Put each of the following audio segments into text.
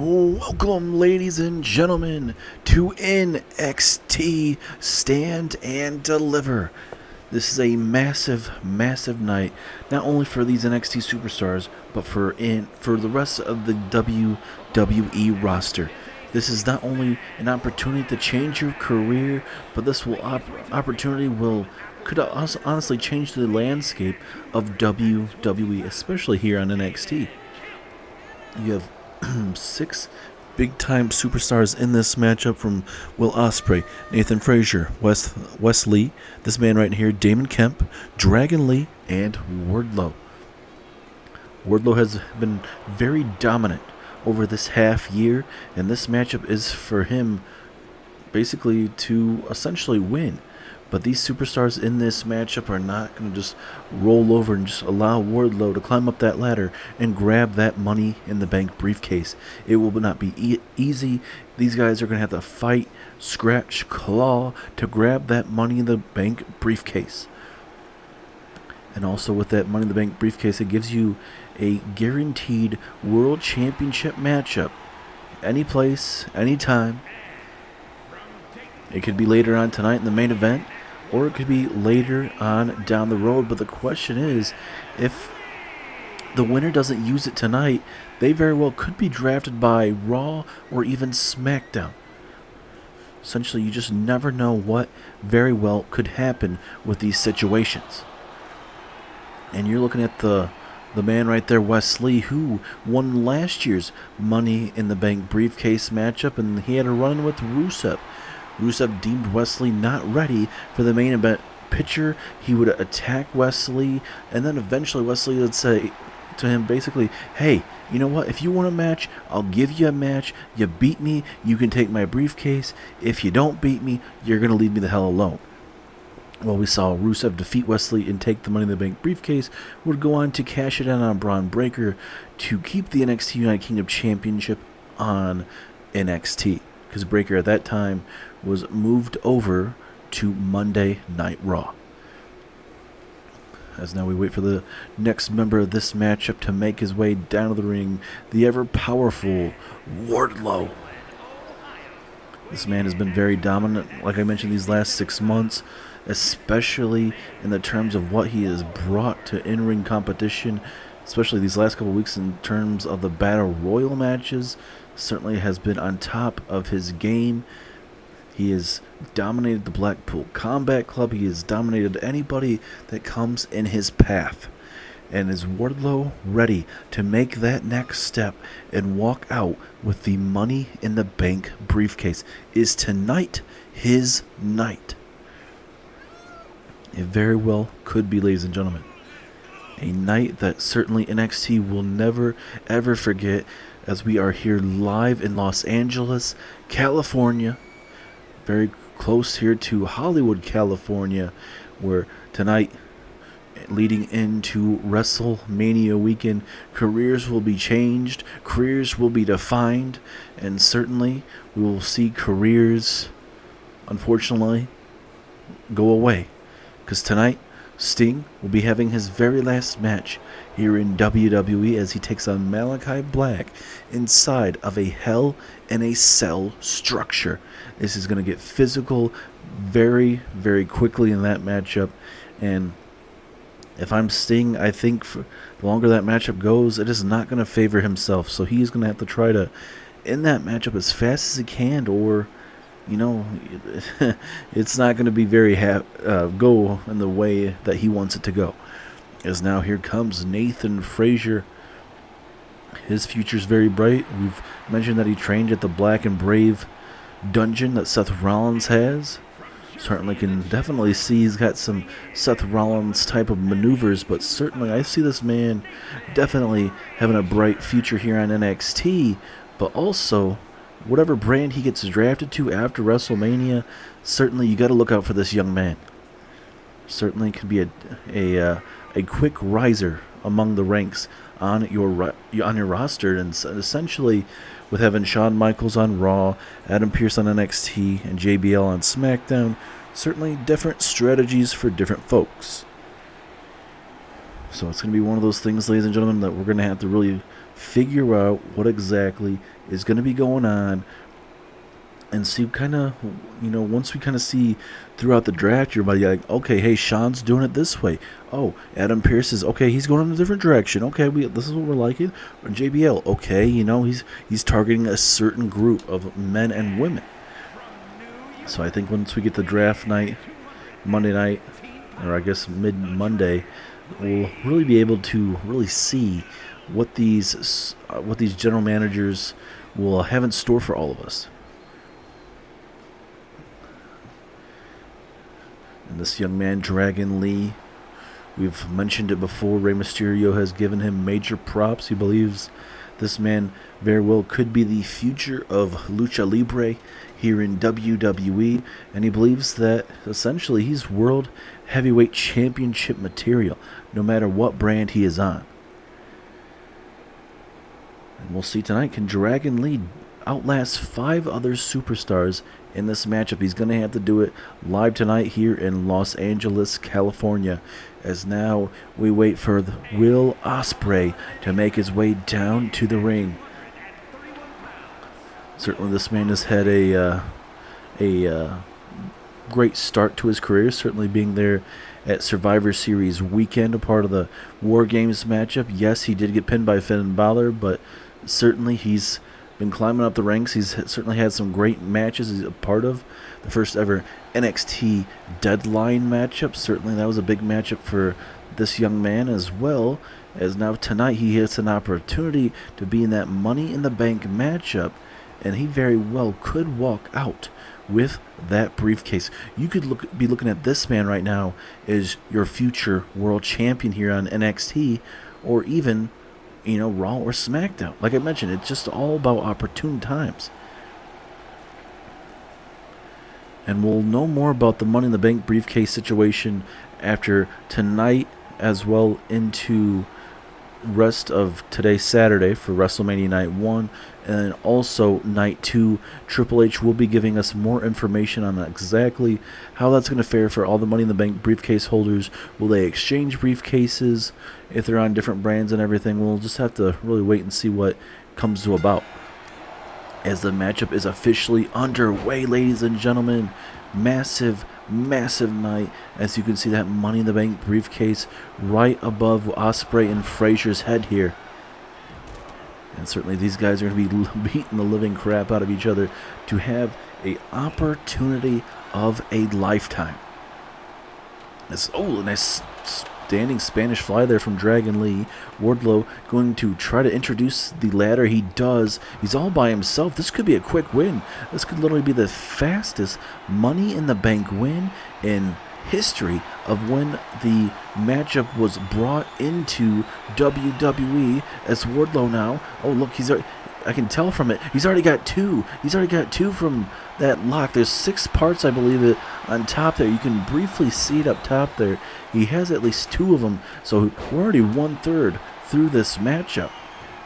Welcome, ladies and gentlemen, to NXT Stand and Deliver. This is a massive, massive night, not only for these NXT superstars, but for the rest of the WWE roster. This is not only an opportunity to change your career, but this could honestly change the landscape of WWE, especially here on NXT. You have 6 big-time superstars in this matchup, from Will Ospreay, Nathan Frazier, Wes Lee, this man right here, Damon Kemp, Dragon Lee, and Wardlow. Wardlow has been very dominant over this half year, and this matchup is for him basically to essentially win. But these superstars in this matchup are not going to just roll over and just allow Wardlow to climb up that ladder and grab that Money in the Bank briefcase. It will not be easy. These guys are going to have to fight, scratch, claw to grab that Money in the Bank briefcase. And also with that Money in the Bank briefcase, it gives you a guaranteed World Championship matchup. Any place, anytime. It could be later on tonight in the main event, or it could be later on down the road. But the question is, if the winner doesn't use it tonight, they very well could be drafted by Raw or even SmackDown. Essentially, you just never know what very well could happen with these situations. And you're looking at the man right there, Wes Lee, who won last year's Money in the Bank briefcase matchup, and he had a run with Rusev. Rusev deemed Wes Lee not ready for the main event picture. He would attack Wes Lee, and then eventually Wes Lee would say to him basically, hey, you know what, if you want a match, I'll give you a match. You beat me, you can take my briefcase. If you don't beat me, you're going to leave me the hell alone. Well, we saw Rusev defeat Wes Lee and take the Money in the Bank briefcase, would go on to cash it in on Braun Breaker to keep the NXT United Kingdom Championship on NXT, because Breaker at that time was moved over to Monday Night Raw. As now we wait for the next member of this matchup to make his way down to the ring, the ever-powerful Wardlow. This man has been very dominant, like I mentioned, these last 6 months, especially in the terms of what he has brought to in-ring competition, especially these last couple weeks in terms of the Battle Royal matches. Certainly has been on top of his game. He has dominated the Blackpool Combat Club. He has dominated anybody that comes in his path. And is Wardlow ready to make that next step and walk out with the Money in the Bank briefcase? Is tonight his night? It very well could be, ladies and gentlemen. A night that certainly NXT will never, ever forget, as we are here live in Los Angeles, California. Very close here to Hollywood, California, where tonight, leading into WrestleMania weekend, careers will be changed, careers will be defined, and certainly we will see careers, unfortunately, go away. Because tonight, Sting will be having his very last match here in WWE as he takes on Malachi Black inside of a Hell in a Cell structure. This is going to get physical very, very quickly in that matchup. And if I'm Sting, I think for the longer that matchup goes, it is not going to favor himself. So he's going to have to try to end that matchup as fast as he can, or it's not going to be very go in the way that he wants it to go. As now here comes Nathan Frazier. His future's very bright. We've mentioned that he trained at the Black and Brave dungeon that Seth Rollins has. Certainly can definitely see he's got some Seth Rollins type of maneuvers, but certainly I see this man definitely having a bright future here on NXT, but also whatever brand he gets drafted to after WrestleMania, certainly you got to look out for this young man. Certainly could be a quick riser among the ranks on your roster, and essentially with having Shawn Michaels on Raw, Adam Pearce on NXT, and JBL on SmackDown, certainly different strategies for different folks. So it's going to be one of those things, ladies and gentlemen, that we're going to have to really figure out what exactly is going to be going on, and see kind of, once we kind of see throughout the draft, you're like, okay, hey, Sean's doing it this way. Oh, Adam Pearce is, okay, he's going in a different direction. Okay, this is what we're liking. Or JBL, okay, he's targeting a certain group of men and women. So I think once we get the draft night, Monday night, or I guess mid-Monday, we'll really be able to really see what these general managers will have in store for all of us. And this young man, Dragon Lee, we've mentioned it before. Rey Mysterio has given him major props. He believes this man very well could be the future of Lucha Libre here in WWE. And he believes that essentially he's World Heavyweight Championship material, no matter what brand he is on. And we'll see tonight, can Dragon Lee outlast 5 other superstars in this matchup? He's going to have to do it live tonight here in Los Angeles, California, as now we wait for Will Ospreay to make his way down to the ring. Certainly this man has had a great start to his career, certainly being there at Survivor Series weekend, a part of the War Games matchup. Yes, he did get pinned by Finn Balor, but certainly he's been climbing up the ranks. He's certainly had some great matches. He's a part of the first ever NXT Deadline matchup. Certainly that was a big matchup for this young man, as well as now tonight he gets an opportunity to be in that Money in the Bank matchup, and he very well could walk out with that briefcase. You could be looking at this man right now as your future world champion here on NXT, or even Raw or SmackDown. Like I mentioned, it's just all about opportune times. And we'll know more about the Money in the Bank briefcase situation after tonight, as well into rest of today, Saturday, for WrestleMania Night 1, and then also Night 2. Triple H will be giving us more information on exactly how that's going to fare for all the Money in the Bank briefcase holders. Will they exchange briefcases if they're on different brands and everything? We'll just have to really wait and see what comes to about, as the matchup is officially underway, ladies and gentlemen. Massive night, as you can see that Money in the Bank briefcase right above Ospreay and Fraser's head here. And certainly these guys are going to be beating the living crap out of each other to have an opportunity of a lifetime. Nice standing Spanish fly there from Dragon Lee. Wardlow going to try to introduce the ladder. He does. He's all by himself. This could be a quick win. This could literally be the fastest Money in the Bank win in history of when the matchup was brought into WWE, as Wardlow now. Oh, look, I can tell from it. He's already got 2. He's already got 2 from that lock. There's 6 parts, I believe, on top there. You can briefly see it up top there. He has at least 2 of them, so we're already 1/3 through this matchup.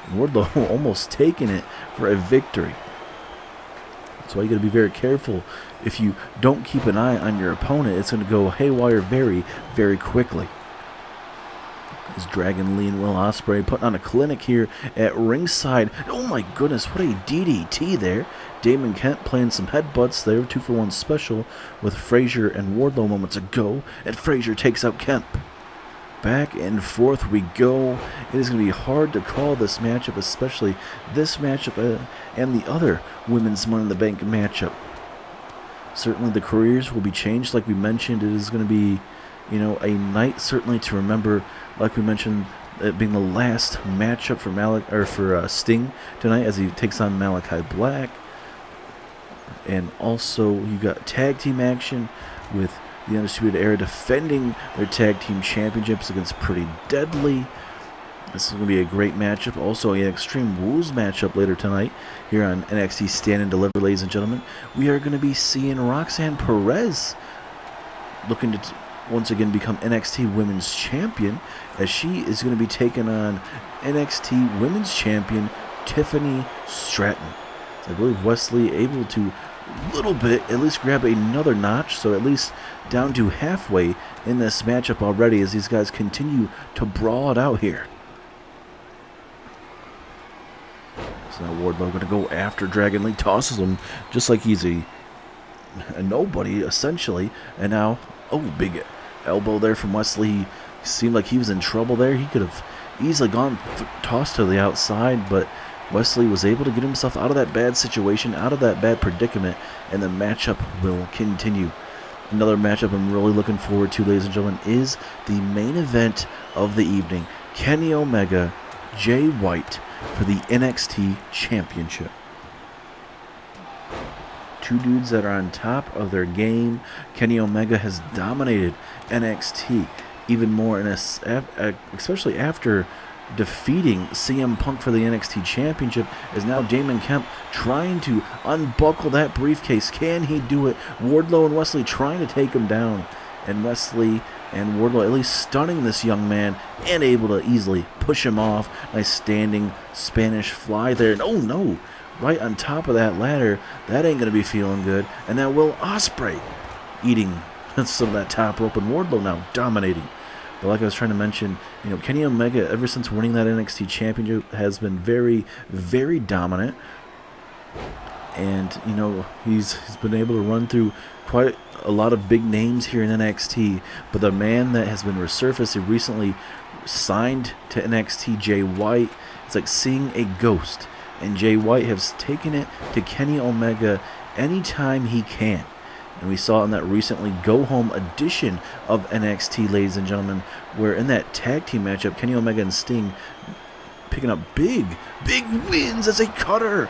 And Wardlow almost taking it for a victory. That's why you got to be very careful. If you don't keep an eye on your opponent, it's going to go haywire very, very quickly. Is Dragon Lee and Will Ospreay putting on a clinic here at ringside. Oh my goodness, what a DDT there. Damon Kent playing some headbutts there, 2-for-1 special with Fraser and Wardlow moments ago, and Fraser takes out Kemp. Back and forth we go. It is going to be hard to call this matchup, especially this matchup and the other women's Money in the Bank matchup. Certainly the careers will be changed, like we mentioned. It is going to be, a night certainly to remember. Like we mentioned, it being the last matchup for Sting tonight, as he takes on Malachi Black. And also you got tag team action with the Undisputed Era defending their tag team championships against Pretty Deadly. This is going to be a great matchup. Also, an Extreme Rules matchup later tonight here on NXT Stand and Deliver, ladies and gentlemen. We are going to be seeing Roxanne Perez looking to once again become NXT Women's Champion, as she is going to be taking on NXT Women's Champion Tiffany Stratton. I believe Wesley able to little bit at least grab another notch, so at least down to halfway in this matchup already, as these guys continue to brawl it out here. So now Wardlow going to go after Dragon Lee, tosses him just like he's a nobody, essentially. And now, oh, big elbow there from Wesley. He seemed like he was in trouble there. He could have easily gone tossed to the outside, but Wesley was able to get himself out of that bad situation, out of that bad predicament, and the matchup will continue. Another matchup I'm really looking forward to, ladies and gentlemen, is the main event of the evening. Kenny Omega, Jay White for the NXT Championship. Two dudes that are on top of their game. Kenny Omega has dominated NXT even more, especially after defeating CM Punk for the NXT Championship, is now Damon Kemp trying to unbuckle that briefcase. Can he do it? Wardlow and Wesley trying to take him down, and Wesley and Wardlow at least stunning this young man and able to easily push him off. Nice standing Spanish fly there. And oh no, right on top of that ladder. That ain't going to be feeling good. And now Will Ospreay eating some of that top rope, and Wardlow now dominating. But like I was trying to mention, Kenny Omega, ever since winning that NXT Championship, has been very, very dominant. And, he's been able to run through quite a lot of big names here in NXT. But the man that has been resurfaced, he recently signed to NXT, Jay White. It's like seeing a ghost. And Jay White has taken it to Kenny Omega anytime he can. And we saw in that recently go-home edition of NXT, ladies and gentlemen, where in that tag team matchup, Kenny Omega and Sting picking up big wins as a cutter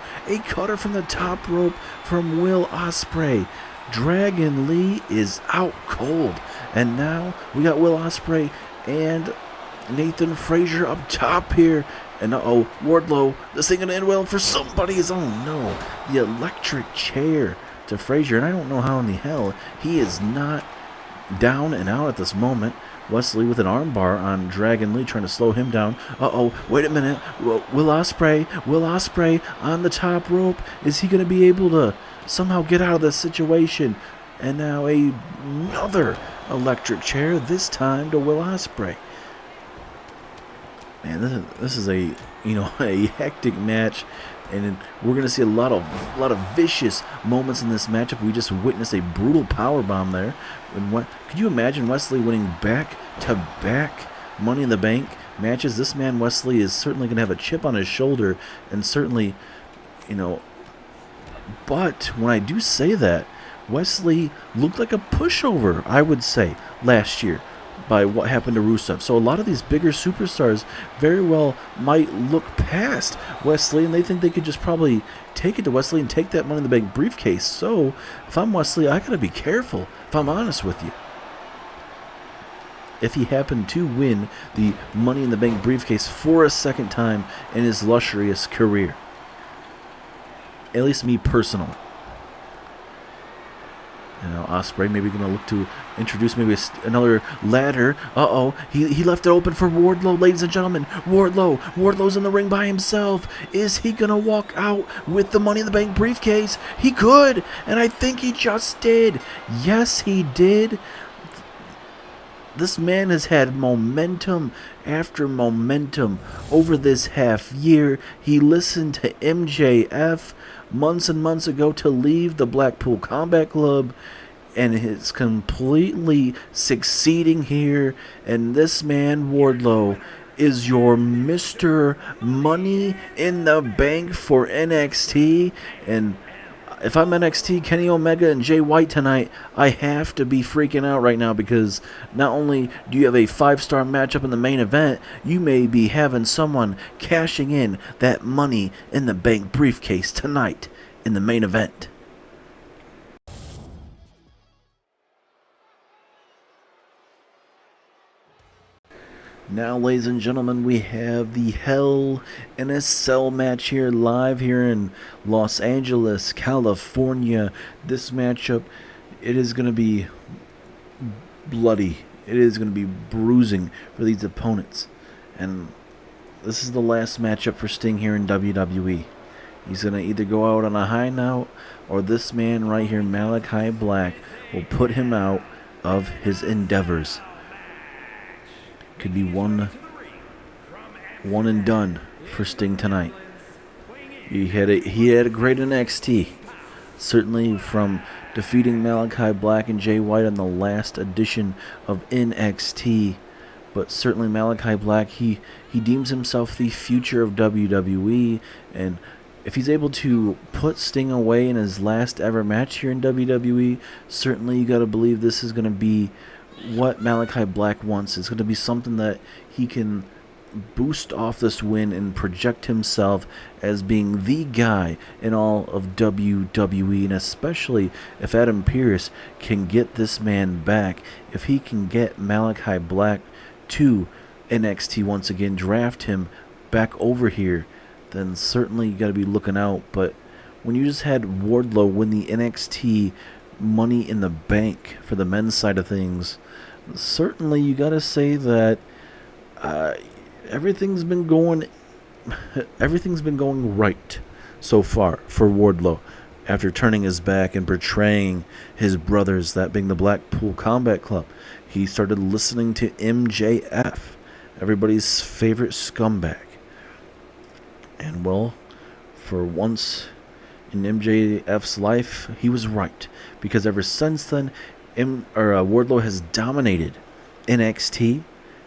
from the top rope from Will Ospreay. Dragon Lee is out cold. And now we got Will Ospreay and Nathan Frazier up top here. And Wardlow, this ain't going to end well for somebody's own. No, the electric chair to Frazier, and I don't know how in the hell he is not down and out at this moment. Wesley with an armbar on Dragon Lee, trying to slow him down. Wait a minute. Will Ospreay on the top rope. Is he going to be able to somehow get out of this situation? And now another electric chair, this time to Will Ospreay. Man, this is a hectic match. And we're going to see a lot of vicious moments in this matchup. We just witnessed a brutal powerbomb there. And could you imagine Wesley winning back-to-back Money in the Bank matches? This man, Wesley, is certainly going to have a chip on his shoulder. And certainly, but when I do say that, Wesley looked like a pushover, I would say, last year, by what happened to Rusev. So a lot of these bigger superstars very well might look past Wesley, and they think they could just probably take it to Wesley and take that Money in the Bank briefcase. So if I'm Wesley, I gotta be careful, if I'm honest with you. If he happened to win the Money in the Bank briefcase for a second time in his illustrious career. At least me personally. Ospreay maybe going to look to introduce maybe another ladder. He left it open for Wardlow, ladies and gentlemen. Wardlow's in the ring by himself. Is he going to walk out with the Money in the Bank briefcase? He could, and I think he just did. Yes, he did. This man has had momentum after momentum over this half year. He listened to MJF months and months ago to leave the Blackpool Combat Club, and is completely succeeding here. And this man, Wardlow, is your Mr. Money in the Bank for NXT. And if I'm NXT, Kenny Omega and Jay White tonight, I have to be freaking out right now, because not only do you have a 5-star matchup in the main event, you may be having someone cashing in that Money in the Bank briefcase tonight in the main event. Now, ladies and gentlemen, we have the Hell in a Cell match here, live here in Los Angeles, California. This matchup, it is going to be bloody. It is going to be bruising for these opponents. And this is the last matchup for Sting here in WWE. He's going to either go out on a high note, or this man right here, Malachi Black, will put him out of his endeavors. Could be one and done for Sting tonight. He had a great NXT. Certainly from defeating Malachi Black and Jay White on the last edition of NXT. But certainly Malachi Black, he deems himself the future of WWE, and if he's able to put Sting away in his last ever match here in WWE, certainly you got to believe this is going to be what Malachi Black wants. It's going to be something that he can boost off this win and project himself as being the guy in all of WWE, and especially if Adam Pearce can get this man back, if he can get Malachi Black to NXT once again, draft him back over here, then certainly you got to be looking out. But when you just had Wardlow win the NXT Money in the Bank for the men's side of things, certainly you got to say that everything's been going right so far for Wardlow after turning his back and betraying his brothers, that being the Blackpool Combat Club. He started listening to MJF, everybody's favorite scumbag. And well, for once in MJF's life, he was right, because ever since then, Wardlow has dominated NXT,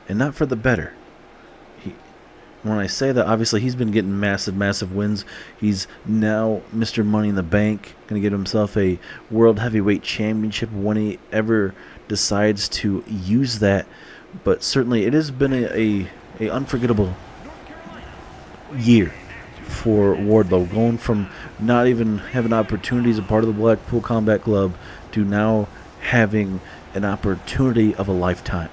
and not for the better. When I say that, obviously he's been getting massive wins. He's now Mr. Money in the Bank, going to get himself a World Heavyweight Championship when he ever decides to use that. But certainly it has been a unforgettable year for Wardlow, going from not even having opportunities as a part of the Blackpool Combat Club to now having an opportunity of a lifetime.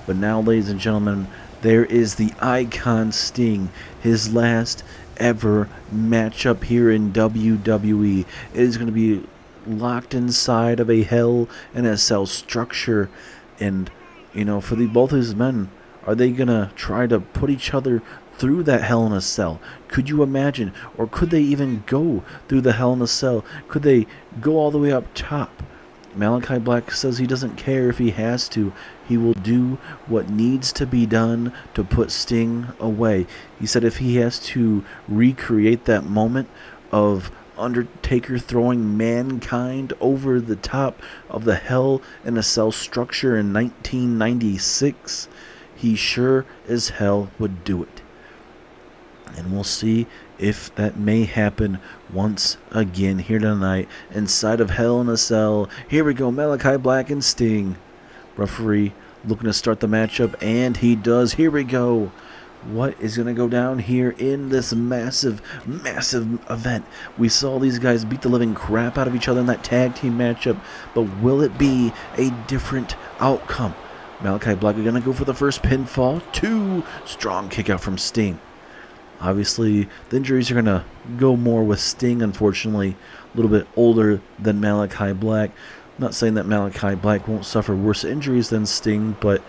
But now, ladies and gentlemen, there is the Icon Sting, his last ever matchup here in WWE. It is going to be locked inside of a Hell in a Cell structure. And, for both of these men, are they going to try to put each other through that Hell in a Cell? Could you imagine? Or could they even go through the Hell in a Cell? Could they go all the way up top? Malachi Black says he doesn't care if he has to. He will do what needs to be done to put Sting away. He said if he has to recreate that moment of Undertaker throwing Mankind over the top of the Hell in a Cell structure in 1996, he sure as hell would do it. And we'll see if that may happen once again here tonight inside of Hell in a Cell. Here we go, Malachi Black and Sting. Referee looking to start the matchup, and he does. Here we go. What is going to go down here in this massive event? We saw these guys beat the living crap out of each other in that tag team matchup, but will it be a different outcome? Malachi Black are going to go for the first pinfall. Strong kick out from Sting. Obviously, the injuries are going to go more with Sting, unfortunately. A little bit older than Malachi Black. I'm not saying that Malachi Black won't suffer worse injuries than Sting, but,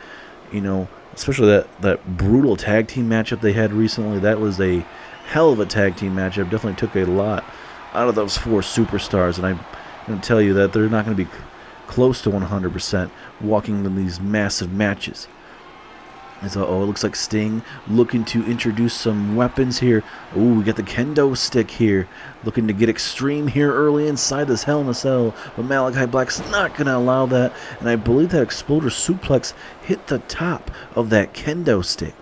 especially that brutal tag team matchup they had recently, that was a hell of a tag team matchup. Definitely took a lot out of those four superstars, and I'm going to tell you that they're not going to be close to 100% walking in these massive matches. And so, it looks like Sting looking to introduce some weapons here. We got the kendo stick here, looking to get extreme here early inside this Hell in a Cell, but Malachi Black's not going to allow that, and I believe that Exploder Suplex hit the top of that kendo stick.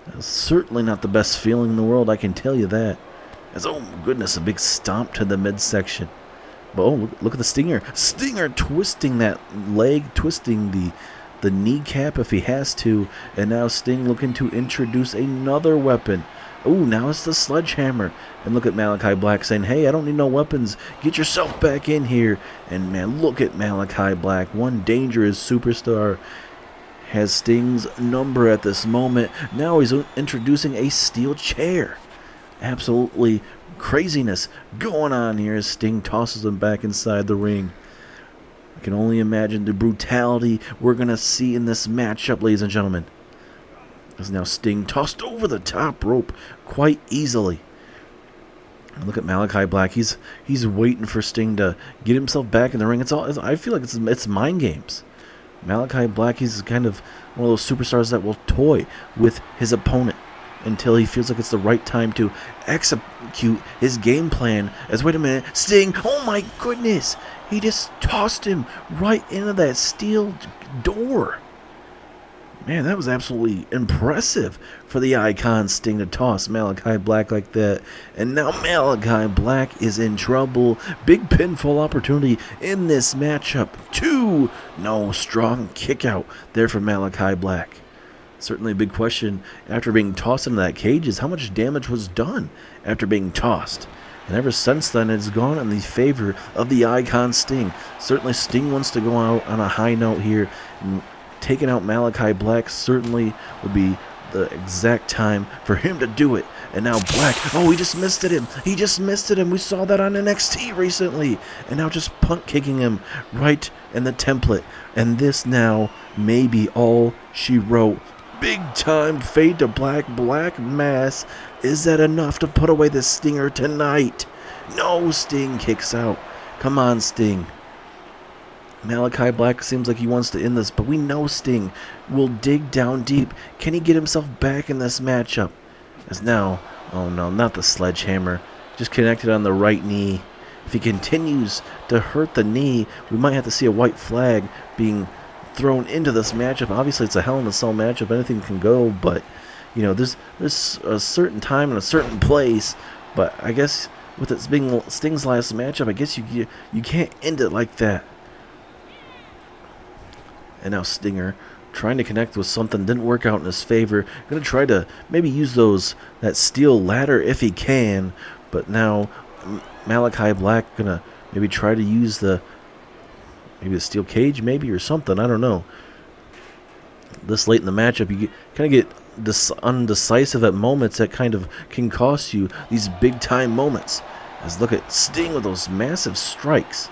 That's certainly not the best feeling in the world, I can tell you that. As, oh my goodness, a big stomp to the midsection. But look at the Stinger. Stinger twisting that leg, twisting the kneecap if he has to, and now Sting looking to introduce another weapon. Now it's the sledgehammer. And look at Malachi Black saying, hey, I don't need no weapons. Get yourself back in here. And man, look at Malachi Black. One dangerous superstar has Sting's number at this moment. Now he's introducing a steel chair. Absolutely craziness going on here as Sting tosses him back inside the ring. I can only imagine the brutality we're going to see in this matchup, ladies and gentlemen. As now Sting tossed over the top rope quite easily. And look at Malachi Black. He's waiting for Sting to get himself back in the ring. I feel like it's mind games. Malachi Black, he's kind of one of those superstars that will toy with his opponent. until he feels like it's the right time to execute his game plan. As, wait a minute, Sting, oh my goodness, he just tossed him right into that steel door. Man, that was absolutely impressive for the Icon Sting to toss Malachi Black like that. And now Malachi Black is in trouble. Big pinfall opportunity in this matchup. 2. No, strong kick out there for Malachi Black. Certainly a big question after being tossed into that cage is how much damage was done after being tossed. And ever since then, it's gone in the favor of the Icon Sting. Certainly Sting wants to go out on a high note here. And taking out Malachi Black certainly would be the exact time for him to do it. And now Black, oh, he just missed it him. He just missed it him. We saw that on NXT recently. And now just punt kicking him right in the template. And this now may be all she wrote. Big time fade to black, black mass. Is that enough to put away the Stinger tonight? No, Sting kicks out. Come on, Sting. Malachi Black seems like he wants to end this, but we know Sting will dig down deep. Can he get himself back in this matchup? As now, oh no, not the sledgehammer. Just connected on the right knee. If he continues to hurt the knee, we might have to see a white flag being thrown into this matchup. Obviously, it's a Hell in a Cell matchup. Anything can go, but you know, there's a certain time and a certain place. But I guess with it being Sting's last matchup, I guess you can't end it like that. And now Stinger trying to connect with something didn't work out in his favor. Going to try to maybe use that steel ladder if he can. But now Malachi Black going to maybe try to use maybe the steel cage maybe or something. I don't know. This late in the matchup, you kind of get undecisive at moments that kind of can cost you these big time moments. As look at Sting with those massive strikes.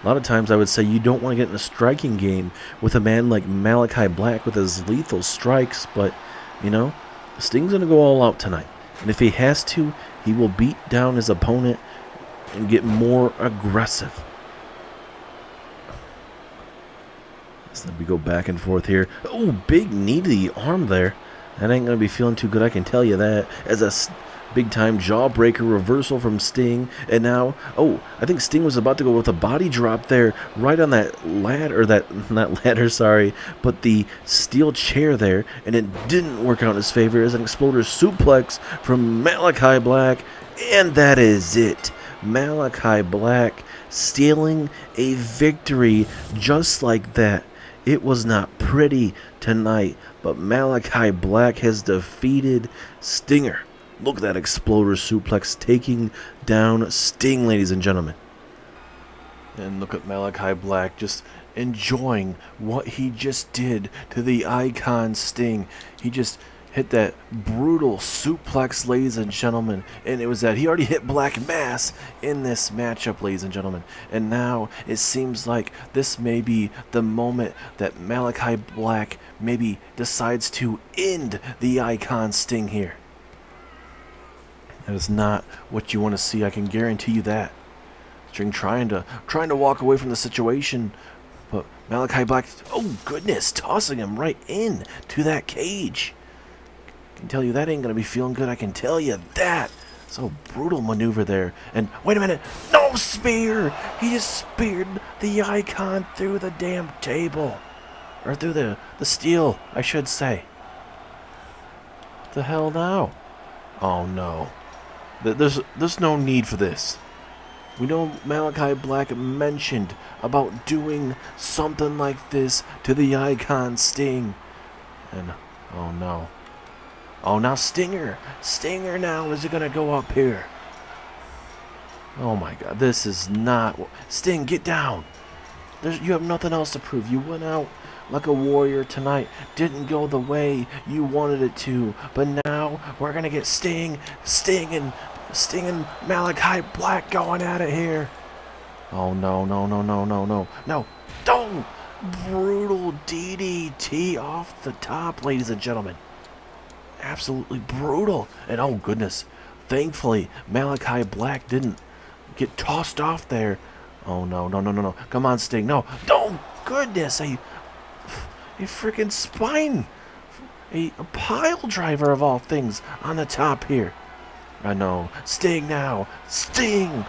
A lot of times I would say you don't want to get in a striking game with a man like Malachi Black with his lethal strikes, but, you know, Sting's going to go all out tonight. And if he has to, he will beat down his opponent and get more aggressive. So then we go back and forth here. Oh, big knee to the arm there. That ain't going to be feeling too good, I can tell you that. As a big-time jawbreaker reversal from Sting. And now, oh, I think Sting was about to go with a body drop there right on that ladder, not ladder, sorry, but the steel chair there. And it didn't work out in his favor as an exploder suplex from Malachi Black. And that is it. Malachi Black stealing a victory just like that. It was not pretty tonight, but Malachi Black has defeated Stinger. Look at that exploder suplex taking down Sting, ladies and gentlemen. And look at Malachi Black just enjoying what he just did to the Icon Sting. He just hit that brutal suplex, ladies and gentlemen. And it was that he already hit Black Mass in this matchup, ladies and gentlemen. And now it seems like this may be the moment that Malachi Black maybe decides to end the Icon Sting here. That is not what you want to see. I can guarantee you that. Sting trying to walk away from the situation, but Malachi Black, oh goodness, tossing him right in to that cage. I can tell you that ain't gonna be feeling good. I can tell you that. So brutal maneuver there. And wait a minute, no spear. He just speared the Icon through the damn table, or through the steel, I should say. What the hell now? Oh no. There's no need for this. We know Malachi Black mentioned about doing something like this to the Icon Sting. And, oh no. Oh, now Stinger. Stinger now is going to go up here. Oh my God, this is not... Sting, get down. You have nothing else to prove. You went out like a warrior tonight. Didn't go the way you wanted it to. But now we're going to get Sting and Malachi Black going at it here. Oh, no. No. Don't. Brutal DDT off the top, ladies and gentlemen. Absolutely brutal. And oh, goodness. Thankfully, Malachi Black didn't get tossed off there. Oh, no. Come on, Sting. No. Oh, goodness. A freaking spine A pile driver of all things on the top here. I know. Sting now. Sting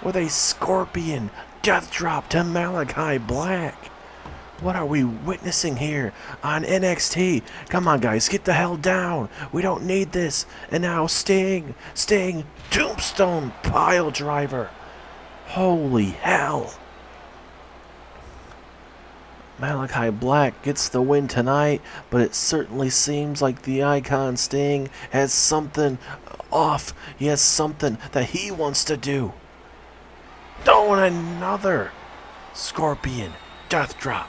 with a scorpion death drop to Malachi Black. What are we witnessing here on NXT? Come on, guys, get the hell down. We don't need this. And now Sting, tombstone pile driver. Holy hell. Malachi Black gets the win tonight, but it certainly seems like the Icon Sting has something off. He has something that he wants to do. Oh, and another scorpion death drop.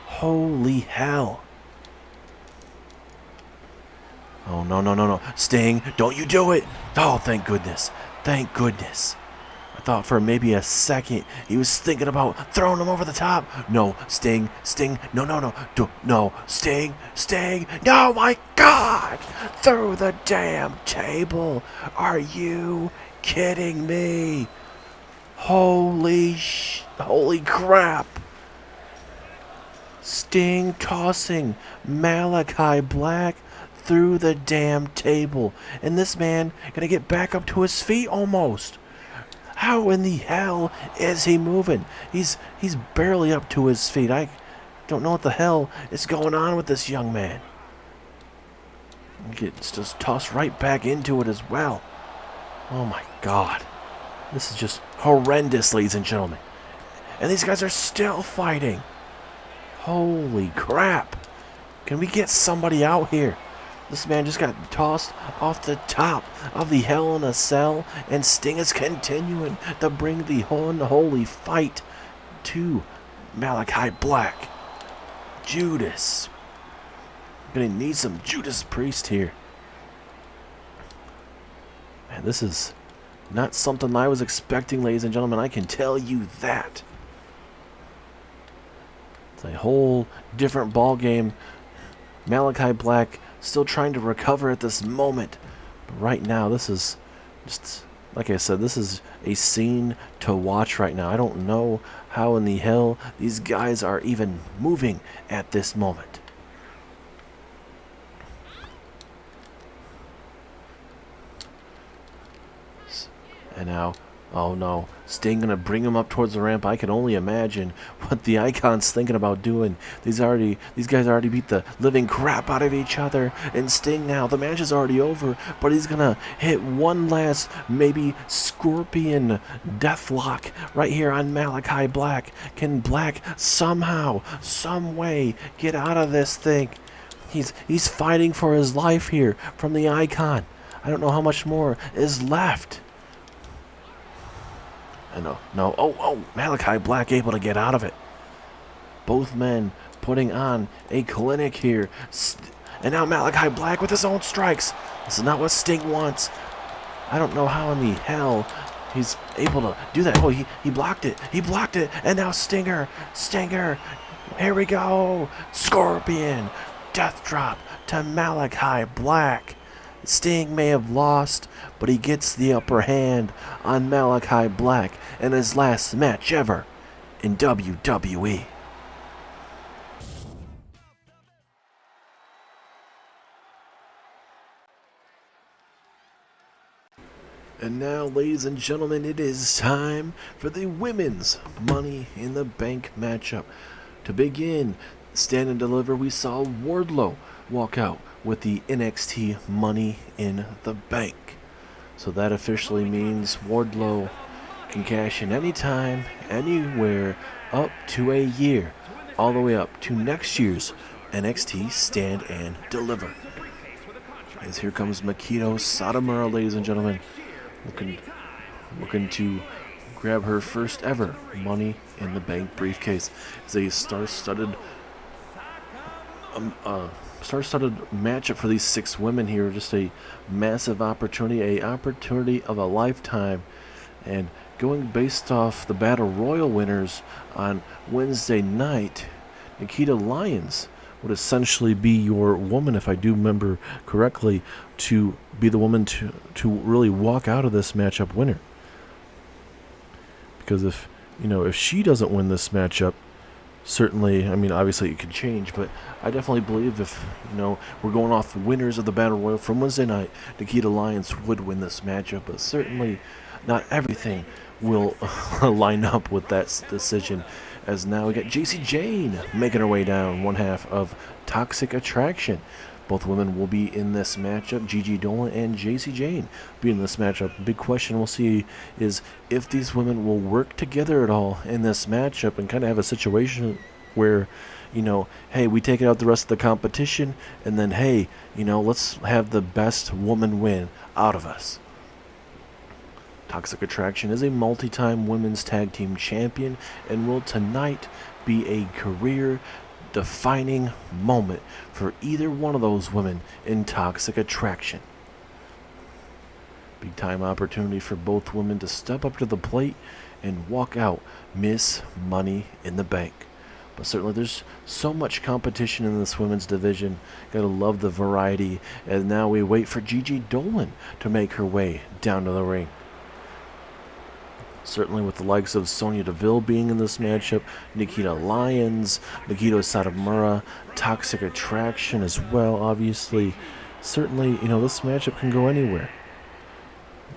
Holy hell. Oh, no. Sting, don't you do it. Oh, thank goodness. Thank goodness. I thought for maybe a second he was thinking about throwing him over the top. No, Sting, no, Sting, no, my God, through the damn table. Are you kidding me? Holy crap. Sting tossing Malachi Black through the damn table. And this man gonna get back up to his feet almost. How in the hell is he moving? He's barely up to his feet. I don't know what the hell is going on with this young man. He gets just tossed right back into it as well. Oh my God. This is just horrendous, ladies and gentlemen. And these guys are still fighting. Holy crap. Can we get somebody out here? This man just got tossed off the top of the Hell in a Cell, and Sting is continuing to bring the unholy fight to Malachi Black. Judas. Gonna need some Judas Priest here. Man, this is not something I was expecting, ladies and gentlemen. I can tell you that. It's a whole different ball game. Malachi Black still trying to recover at this moment. But right now, this is just, like I said, this is a scene to watch right now. I don't know how in the hell these guys are even moving at this moment. And now, oh no, Sting gonna bring him up towards the ramp. I can only imagine what the Icon's thinking about doing. These guys already beat the living crap out of each other. And Sting now, the match is already over, but he's gonna hit one last, maybe scorpion deathlock right here on Malachi Black. Can Black somehow, some way get out of this thing? He's fighting for his life here from the Icon. I don't know how much more is left. No. Oh, Malachi Black able to get out of it. Both men putting on a clinic here. And now Malachi Black with his own strikes. This is not what Sting wants. I don't know how in the hell he's able to do that. Oh, he blocked it. He blocked it. And now Stinger. Here we go. Scorpion. Death drop to Malachi Black. Sting may have lost, but he gets the upper hand on Malachi Black in his last match ever in WWE. And now, ladies and gentlemen, it is time for the Women's Money in the Bank matchup. To begin, Stand and Deliver, we saw Wardlow walk out with the NXT Money in the Bank. So that officially means Wardlow can cash in anytime, anywhere, up to a year, all the way up to next year's NXT Stand and Deliver. As here comes Makito Satomura, ladies and gentlemen, looking to grab her first ever Money in the Bank briefcase. It's a star-studded matchup for these 6 women here. Just a massive opportunity, of a lifetime. And going based off the Battle Royal winners on Wednesday night, Nikita Lyons would essentially be your woman, if I do remember correctly, to be the woman to really walk out of this matchup winner. Because if she doesn't win this matchup, Certainly, I mean, obviously it could change, but I definitely believe if, we're going off the winners of the Battle Royal from Wednesday night, Nikita Lyons would win this matchup, but certainly not everything will line up with that decision, as now we got JC Jane making her way down, one half of Toxic Attraction. Both women will be in this matchup. Gigi Dolan and JC Jane be in this matchup. Big question we'll see is if these women will work together at all in this matchup and kind of have a situation where, hey, we take out the rest of the competition, and then, hey, let's have the best woman win out of us. Toxic Attraction is a multi-time women's tag team champion and will tonight be a career-defining moment for either one of those women in Toxic Attraction. Big time opportunity for both women to step up to the plate and walk out Miss Money in the Bank. But certainly there's so much competition in this women's division. Gotta love the variety. And now we wait for Gigi Dolan to make her way down to the ring. Certainly with the likes of Sonya Deville being in this matchup, Nikita Lyons, Megiddo Satomura, Toxic Attraction as well, obviously. Certainly, this matchup can go anywhere.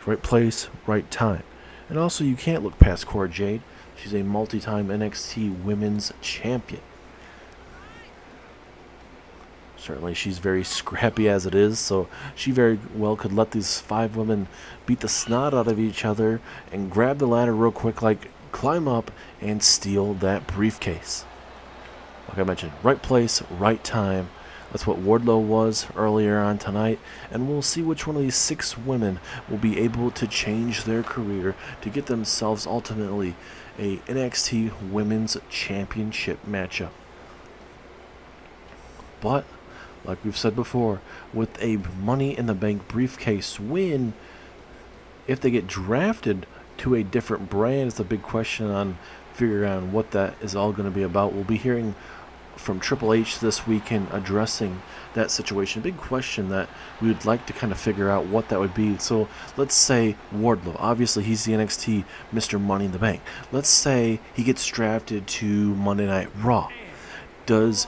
Right place, right time. And also, you can't look past Cora Jade. She's a multi-time NXT Women's Champion. Certainly, she's very scrappy as it is, so she very well could let these 5 women beat the snot out of each other and grab the ladder real quick, like climb up and steal that briefcase. Like I mentioned, right place, right time. That's what Wardlow was earlier on tonight, and we'll see which one of these 6 women will be able to change their career to get themselves ultimately a NXT Women's Championship matchup. But like we've said before, with a Money in the Bank briefcase win, if they get drafted to a different brand, it's a big question on figuring out what that is all going to be about. We'll be hearing from Triple H this weekend addressing that situation. Big question that we would like to kind of figure out what that would be. So let's say Wardlow, obviously he's the NXT Mr. Money in the Bank. Let's say he gets drafted to Monday Night Raw. Does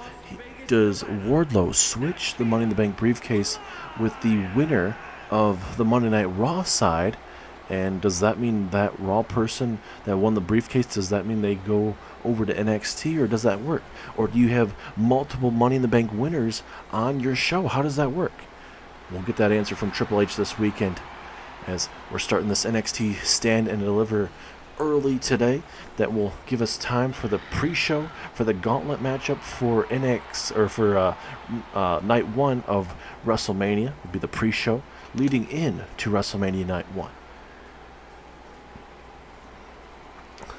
Wardlow switch the Money in the Bank briefcase with the winner of the Monday Night Raw side? And does that mean that Raw person that won the briefcase, does that mean they go over to NXT, or does that work? Or do you have multiple Money in the Bank winners on your show? How does that work? We'll get that answer from Triple H this weekend as we're starting this NXT Stand and Deliver early today. That will give us time for the pre-show for the gauntlet matchup for night 1 of WrestleMania. Will be the pre-show leading in to WrestleMania night 1.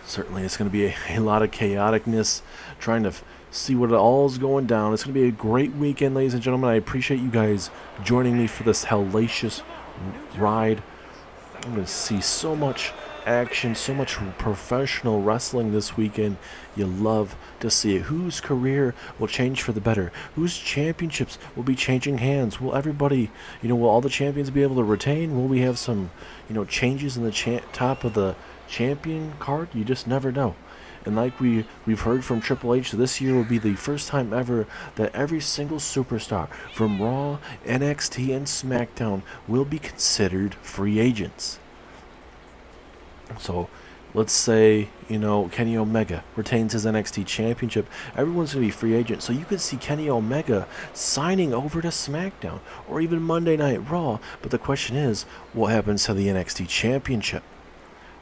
Certainly it's going to be a lot of chaoticness, trying to see what all is going down. It's going to be a great weekend, ladies and gentlemen. I appreciate you guys joining me for this hellacious ride. I'm going to see so much action, so much professional wrestling this weekend. You love to see it. Whose career will change for the better? Whose championships will be changing hands? Will everybody, will all the champions be able to retain? Will we have some, changes in the top of the champion card? You just never know. And like we've heard from Triple H, this year will be the first time ever that every single superstar from Raw, NXT, and SmackDown will be considered free agents. So let's say, Kenny Omega retains his NXT championship. Everyone's going to be free agent. So you could see Kenny Omega signing over to SmackDown or even Monday Night Raw. But the question is, what happens to the NXT championship?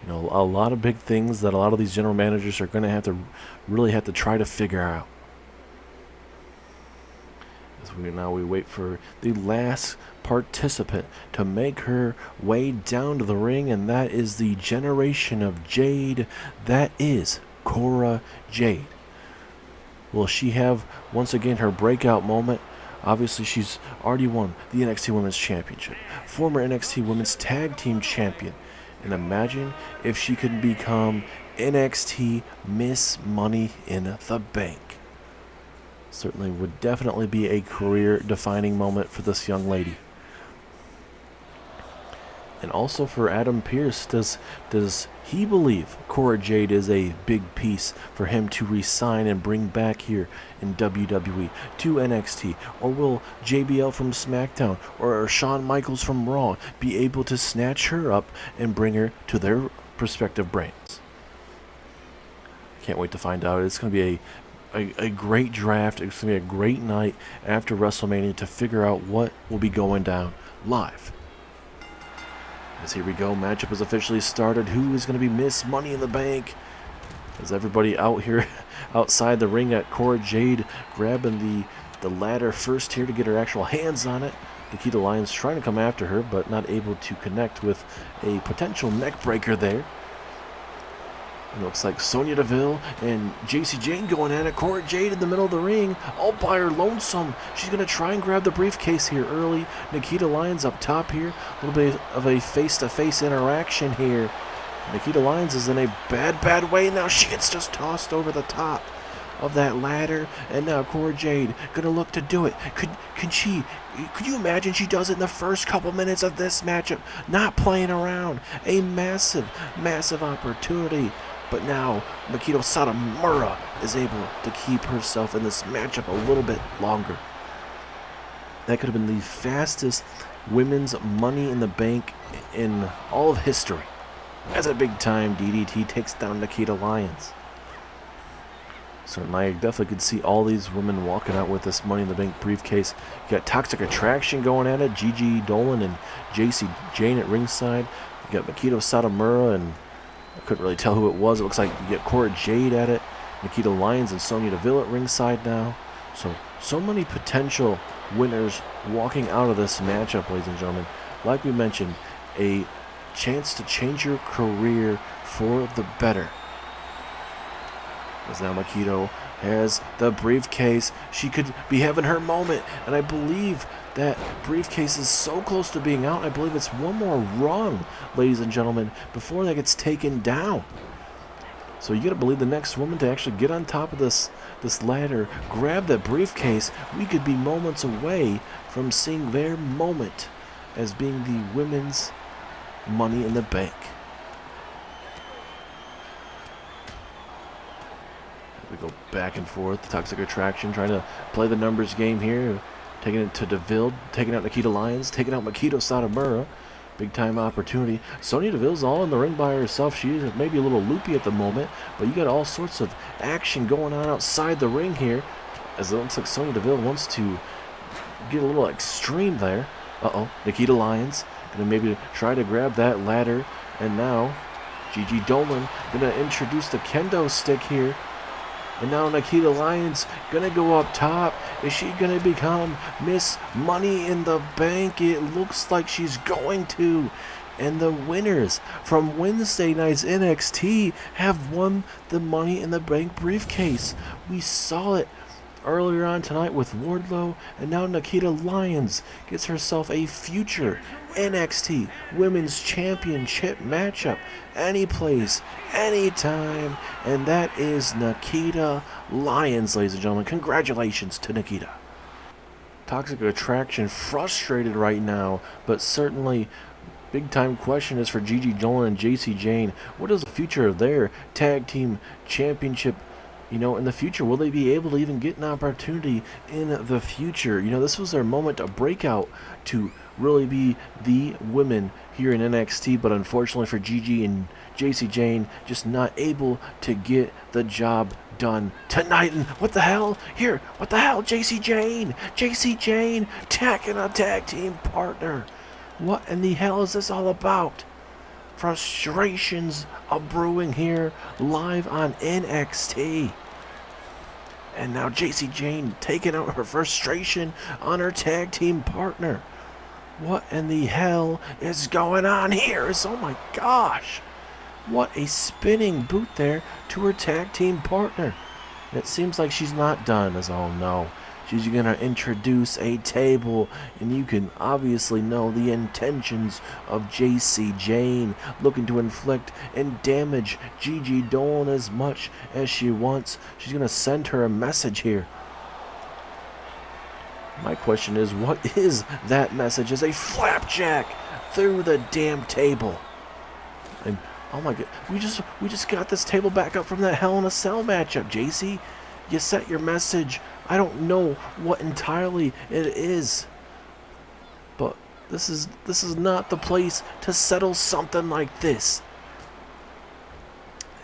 A lot of big things that a lot of these general managers are going to really have to try to figure out. As we wait for the last participant to make her way down to the ring, and that is the Generation of Jade. That is Cora Jade. Will she have once again her breakout moment? Obviously, she's already won the NXT Women's Championship, former NXT Women's Tag Team Champion. And imagine if she could become NXT Miss Money in the Bank. Certainly would definitely be a career-defining moment for this young lady. And also for Adam Pearce, does he believe Cora Jade is a big piece for him to re-sign and bring back here in WWE to NXT? Or will JBL from SmackDown or Shawn Michaels from Raw be able to snatch her up and bring her to their respective brands? Can't wait to find out. It's going to be a great draft. It's going to be a great night after WrestleMania to figure out what will be going down live. As here we go, matchup has officially started. Who is going to be Miss Money in the Bank? As everybody out here outside the ring at Cora Jade grabbing the ladder first here to get her actual hands on it. Nikita Lyons trying to come after her, but not able to connect with a potential neck breaker there. It looks like Sonya Deville and Jacy Jayne going at it. Cora Jade in the middle of the ring, all by her lonesome. She's going to try and grab the briefcase here early. Nikita Lyons up top here. A little bit of a face-to-face interaction here. Nikita Lyons is in a bad way. Now she gets just tossed over the top of that ladder. And now Cora Jade going to look to do it. Could you imagine she does it in the first couple minutes of this matchup? Not playing around. A massive opportunity. But now, Makito Satomura is able to keep herself in this matchup a little bit longer. That could have been the fastest women's Money in the Bank in all of history. As a big-time DDT takes down Nikita Lyons. Certainly, I definitely could see all these women walking out with this Money in the Bank briefcase. You got Toxic Attraction going at it, Gigi Dolan and Jacy Jayne at ringside. You got Makito Satomura and I couldn't really tell who it was. It looks like you get Cora Jade at it. Nikita Lyons and Sonya Deville at ringside now. So many potential winners walking out of this matchup, ladies and gentlemen. Like we mentioned, a chance to change your career for the better. As now Makito has the briefcase. She could be having her moment. And I believe that briefcase is so close to being out. I believe it's one more rung, ladies and gentlemen, before that gets taken down. So you got to believe the next woman to actually get on top of this ladder, grab that briefcase. We could be moments away from seeing their moment as being the women's Money in the Bank. We go back and forth. Toxic Attraction trying to play the numbers game here. Taking it to Deville, taking out Nikita Lyons, taking out Makito Satomura. Big time opportunity. Sonya Deville's all in the ring by herself. She's maybe a little loopy at the moment, but you got all sorts of action going on outside the ring here. As it looks like Sonya Deville wants to get a little extreme there. Nikita Lyons gonna maybe try to grab that ladder. And now Gigi Dolan gonna introduce the kendo stick here. And now Nikita Lyons gonna go up top. Is she gonna become Miss Money in the Bank? It looks like she's going to. And the winners from Wednesday night's NXT have won the Money in the Bank briefcase. We saw it earlier on tonight with Wardlow, and now Nikita Lyons gets herself a future NXT Women's Championship matchup any place, anytime, and that is Nikita Lyons, ladies and gentlemen. Congratulations to Nikita. Toxic Attraction frustrated right now, but certainly big time question is for Gigi Dolan and Jacy Jayne. What is the future of their tag team championship? In the future, will they be able to even get an opportunity in the future? This was their moment to break out, to really be the women here in NXT, but unfortunately for Gigi and Jacy Jayne, just not able to get the job done tonight. And what the hell? Jacy Jayne attacking a tag team partner. What in the hell is this all about? Frustrations are brewing here live on NXT. And now Jacy Jayne taking out her frustration on her tag team partner. What in the hell is going on here? Oh my gosh. What a spinning boot there to her tag team partner. And it seems like she's not done. Oh no. She's going to introduce a table, and you can obviously know the intentions of Jacy Jayne, looking to inflict and damage Gigi Dolan as much as she wants. She's going to send her a message here. My question is, what is that message? Is a flapjack through the damn table. And oh my god, we just got this table back up from that Hell in a Cell matchup, JC. You set your message. I don't know what entirely it is, but this is not the place to settle something like this.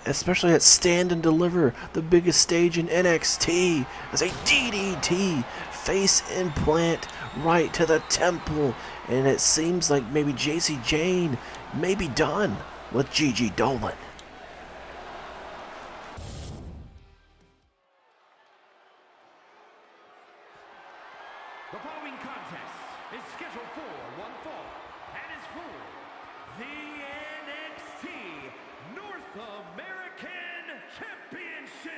Especially at Stand and Deliver, the biggest stage in NXT, as a DDT face implant right to the temple, and it seems like maybe JC Jane may be done with Gigi Dolan. The following contest is scheduled for one fall and is for the NXT North American Championship.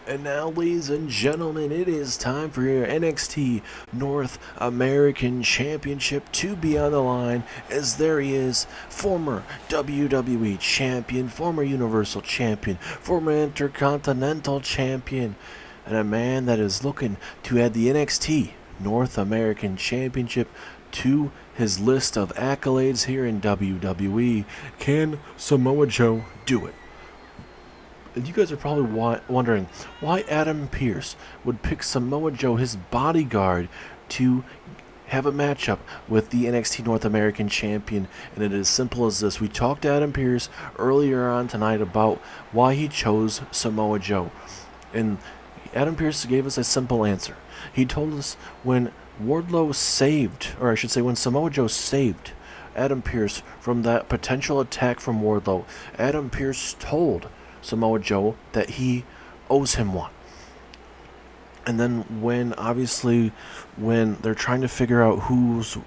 And now, ladies and gentlemen, it is time for your NXT North American Championship to be on the line, as there he is, former WWE Champion, former Universal Champion, former Intercontinental Champion, and a man that is looking to add the NXT North American Championship to his list of accolades here in WWE. Can Samoa Joe do it? You guys are probably wondering why Adam Pearce would pick Samoa Joe, his bodyguard, to have a matchup with the NXT North American Champion. And it is simple as this. We talked to Adam Pearce earlier on tonight about why he chose Samoa Joe. And Adam Pearce gave us a simple answer. He told us when Wardlow saved, or I should say when Samoa Joe saved Adam Pearce from that potential attack from Wardlow, Adam Pearce told Samoa Joe that he owes him one. And then when they're trying to figure out who's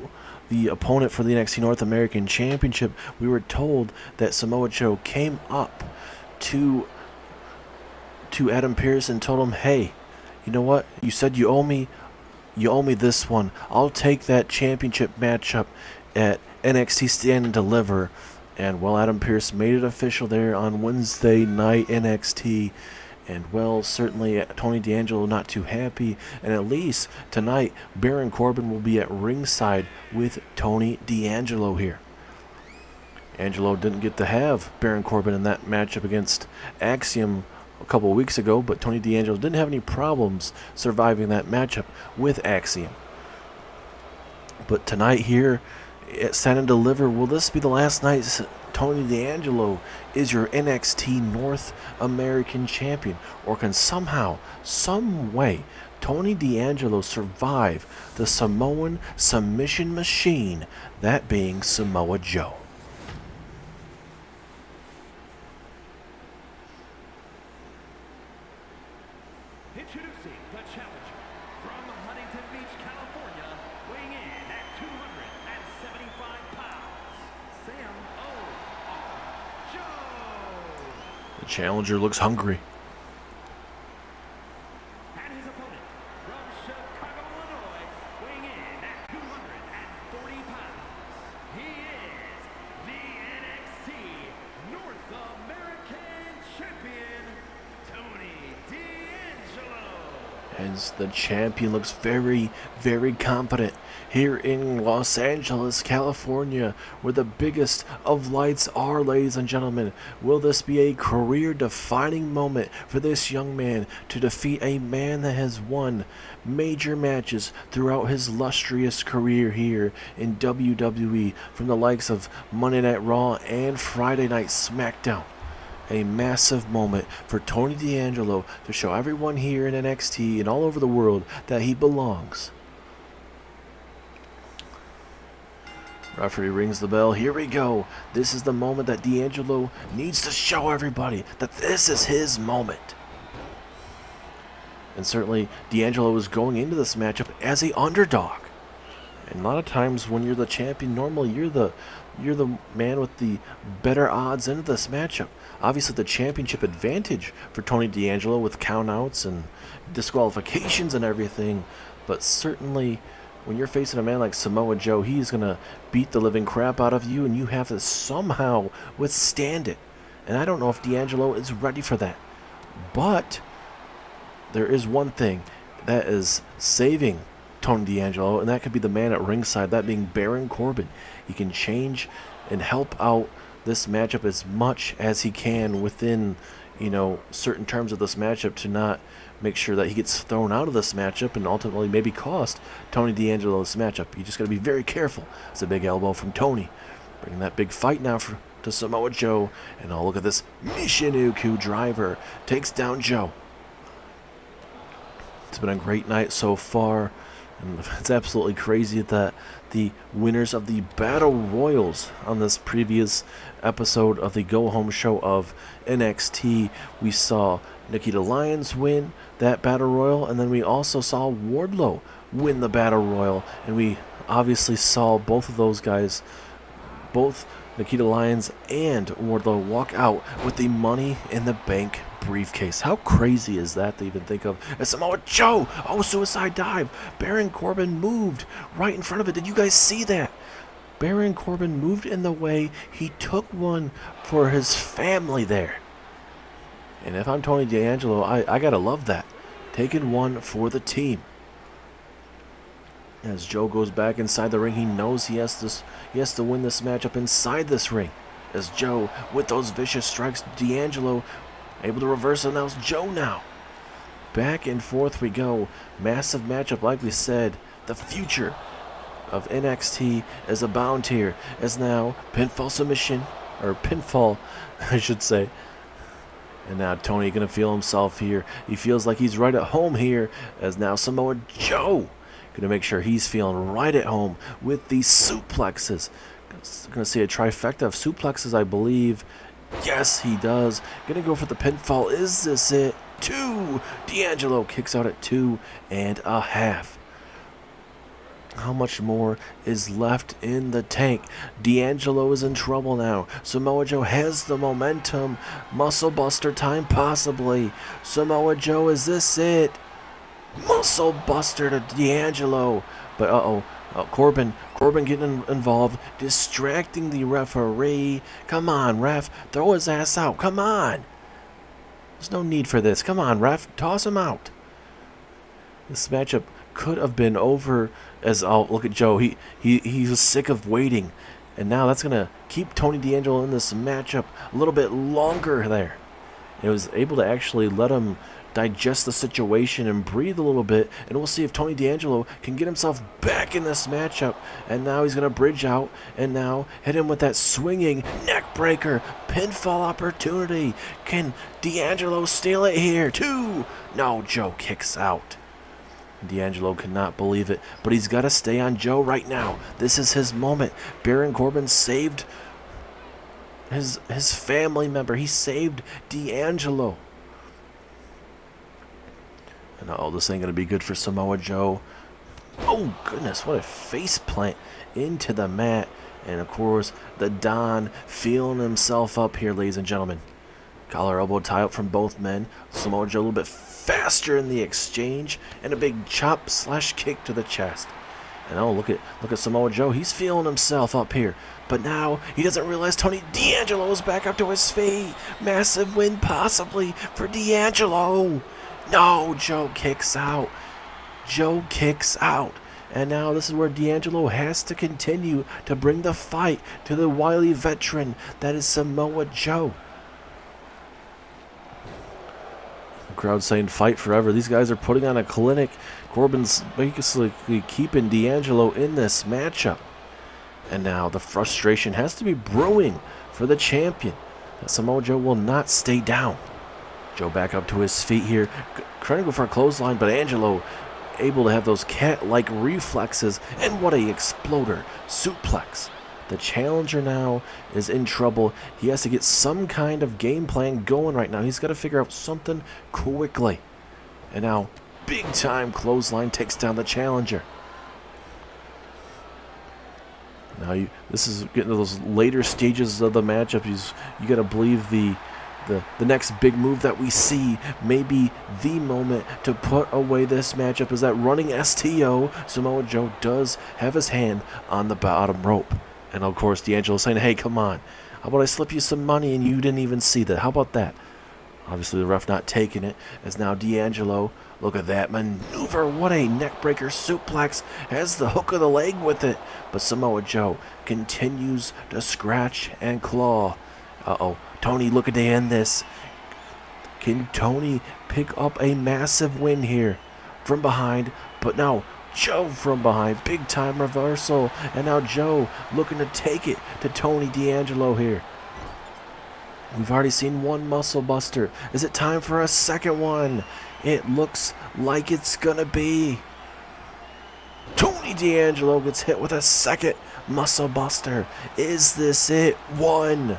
the opponent for the NXT North American Championship, we were told that Samoa Joe came up to Adam Pearce and told him, hey, you know what, you said you owe me this one. I'll take that championship matchup at NXT Stand and Deliver. And well, Adam Pearce made it official there on Wednesday night NXT. And well, certainly Tony D'Angelo not too happy. And at least tonight, Baron Corbin will be at ringside with Tony D'Angelo here. Angelo didn't get to have Baron Corbin in that matchup against Axiom a couple of weeks ago, but Tony D'Angelo didn't have any problems surviving that matchup with Axiom. But tonight here at Stand and Deliver, will this be the last night Tony D'Angelo is your NXT North American Champion? Or can somehow, some way, Tony D'Angelo survive the Samoan submission machine, that being Samoa Joe? Introducing the challenger from Huntington Beach, California, weighing in at 275 pounds, Samoa Joe. The challenger looks hungry. And his opponent from Chicago, Illinois, weighing in at 240 pounds, he is the NXT North American Champion, Tony D'Angelo. As the champion looks very, very confident here in Los Angeles, California, where the biggest of lights are, ladies and gentlemen. Will this be a career-defining moment for this young man to defeat a man that has won major matches throughout his illustrious career here in WWE, from the likes of Monday Night Raw and Friday Night SmackDown? A massive moment for Tony D'Angelo to show everyone here in NXT and all over the world that he belongs. Referee rings the bell. Here we go. This is the moment that D'Angelo needs to show everybody that this is his moment. And certainly D'Angelo is going into this matchup as an underdog. And a lot of times when you're the champion, normally you're the man with the better odds into this matchup. Obviously the championship advantage for Tony D'Angelo with countouts and disqualifications and everything, but certainly when you're facing a man like Samoa Joe, he's going to beat the living crap out of you, and you have to somehow withstand it. And I don't know if D'Angelo is ready for that. But there is one thing. that is saving Tony D'Angelo, and that could be the man at ringside, that being Baron Corbin. He can change and help out this matchup as much as he can within, certain terms of this matchup to not make sure that he gets thrown out of this matchup and ultimately maybe cost Tony D'Angelo this matchup. You just got to be very careful. It's a big elbow from Tony. Bringing that big fight now to Samoa Joe. And oh, look at this. Michinoku driver takes down Joe. It's been a great night so far. And it's absolutely crazy that the winners of the Battle Royals on this previous episode of the Go Home show of NXT, we saw Nikita Lyons win that Battle Royal, and then we also saw Wardlow win the Battle Royal, and we obviously saw both of those guys, both Nikita Lyons and Wardlow, walk out with the Money in the Bank briefcase. How crazy is that to even think of? And Samoa Joe, suicide dive. Baron Corbin moved right in front of it. Did you guys see that? Baron Corbin moved in the way. He took one for his family there. And if I'm Tony D'Angelo, I gotta love that. Taking one for the team. As Joe goes back inside the ring, he knows he has to win this matchup inside this ring. As Joe, with those vicious strikes, D'Angelo able to reverse it. Now it's Joe now. Back and forth we go. Massive matchup, like we said. The future of NXT is abound here. As now, pinfall submission, or pinfall, I should say. And now Tony gonna feel himself here. He feels like he's right at home here. As now Samoa Joe gonna make sure he's feeling right at home with these suplexes. Gonna see a trifecta of suplexes, I believe. Yes, he does. Gonna go for the pinfall. Is this it? 2. D'Angelo kicks out at 2.5. How much more is left in the tank? D'Angelo is in trouble now. Samoa Joe has the momentum. Muscle buster time, possibly. Samoa Joe, is this it? Muscle buster to D'Angelo. But Corbin getting involved, distracting the referee. Come on, ref, throw his ass out. Come on. There's no need for this. Come on, ref, toss him out. This matchup could have been over. As look at Joe, he was sick of waiting, and now that's gonna keep Tony D'Angelo in this matchup a little bit longer there. It was able to actually let him digest the situation and breathe a little bit, and we'll see if Tony D'Angelo can get himself back in this matchup. And now he's going to bridge out and now hit him with that swinging neck breaker. Pinfall opportunity. Can D'Angelo steal it here? 2. No, Joe kicks out. D'Angelo cannot believe it, but he's got to stay on Joe right now. This is his moment. Baron Corbin saved his family member. He saved D'Angelo. And this ain't going to be good for Samoa Joe. Oh, goodness, what a face plant into the mat. And, of course, the Don feeling himself up here, ladies and gentlemen. Collar elbow tie up from both men. Samoa Joe a little bit faster in the exchange. And a big chop / kick to the chest. And look at Samoa Joe. He's feeling himself up here. But now he doesn't realize Tony D'Angelo is back up to his feet. Massive win possibly for D'Angelo. No, Joe kicks out. Joe kicks out. And now this is where D'Angelo has to continue to bring the fight to the wily veteran that is Samoa Joe. The crowd saying fight forever. These guys are putting on a clinic. Corbin's basically keeping D'Angelo in this matchup. And now the frustration has to be brewing for the champion. That Samoa Joe will not stay down. Joe back up to his feet here, trying to go for a clothesline, but Angelo able to have those cat-like reflexes, and what a exploder suplex. The challenger now is in trouble. He has to get some kind of game plan going right now. He's got to figure out something quickly. And now, big-time clothesline takes down the challenger. Now, this is getting to those later stages of the matchup. You got to believe the next big move that we see may be the moment to put away this matchup, is that running STO. Samoa Joe does have his hand on the bottom rope. And of course, D'Angelo saying, hey, come on. How about I slip you some money and you didn't even see that? How about that? Obviously, the ref not taking it, as now D'Angelo, look at that maneuver. What a neckbreaker suplex. Has the hook of the leg with it. But Samoa Joe continues to scratch and claw. Uh-oh. Tony looking to end this. Can Tony pick up a massive win here from behind? But now Joe from behind. Big time reversal. And now Joe looking to take it to Tony D'Angelo here. We've already seen one muscle buster. Is it time for a second one? It looks like it's gonna be. Tony D'Angelo gets hit with a second muscle buster. Is this it? 1,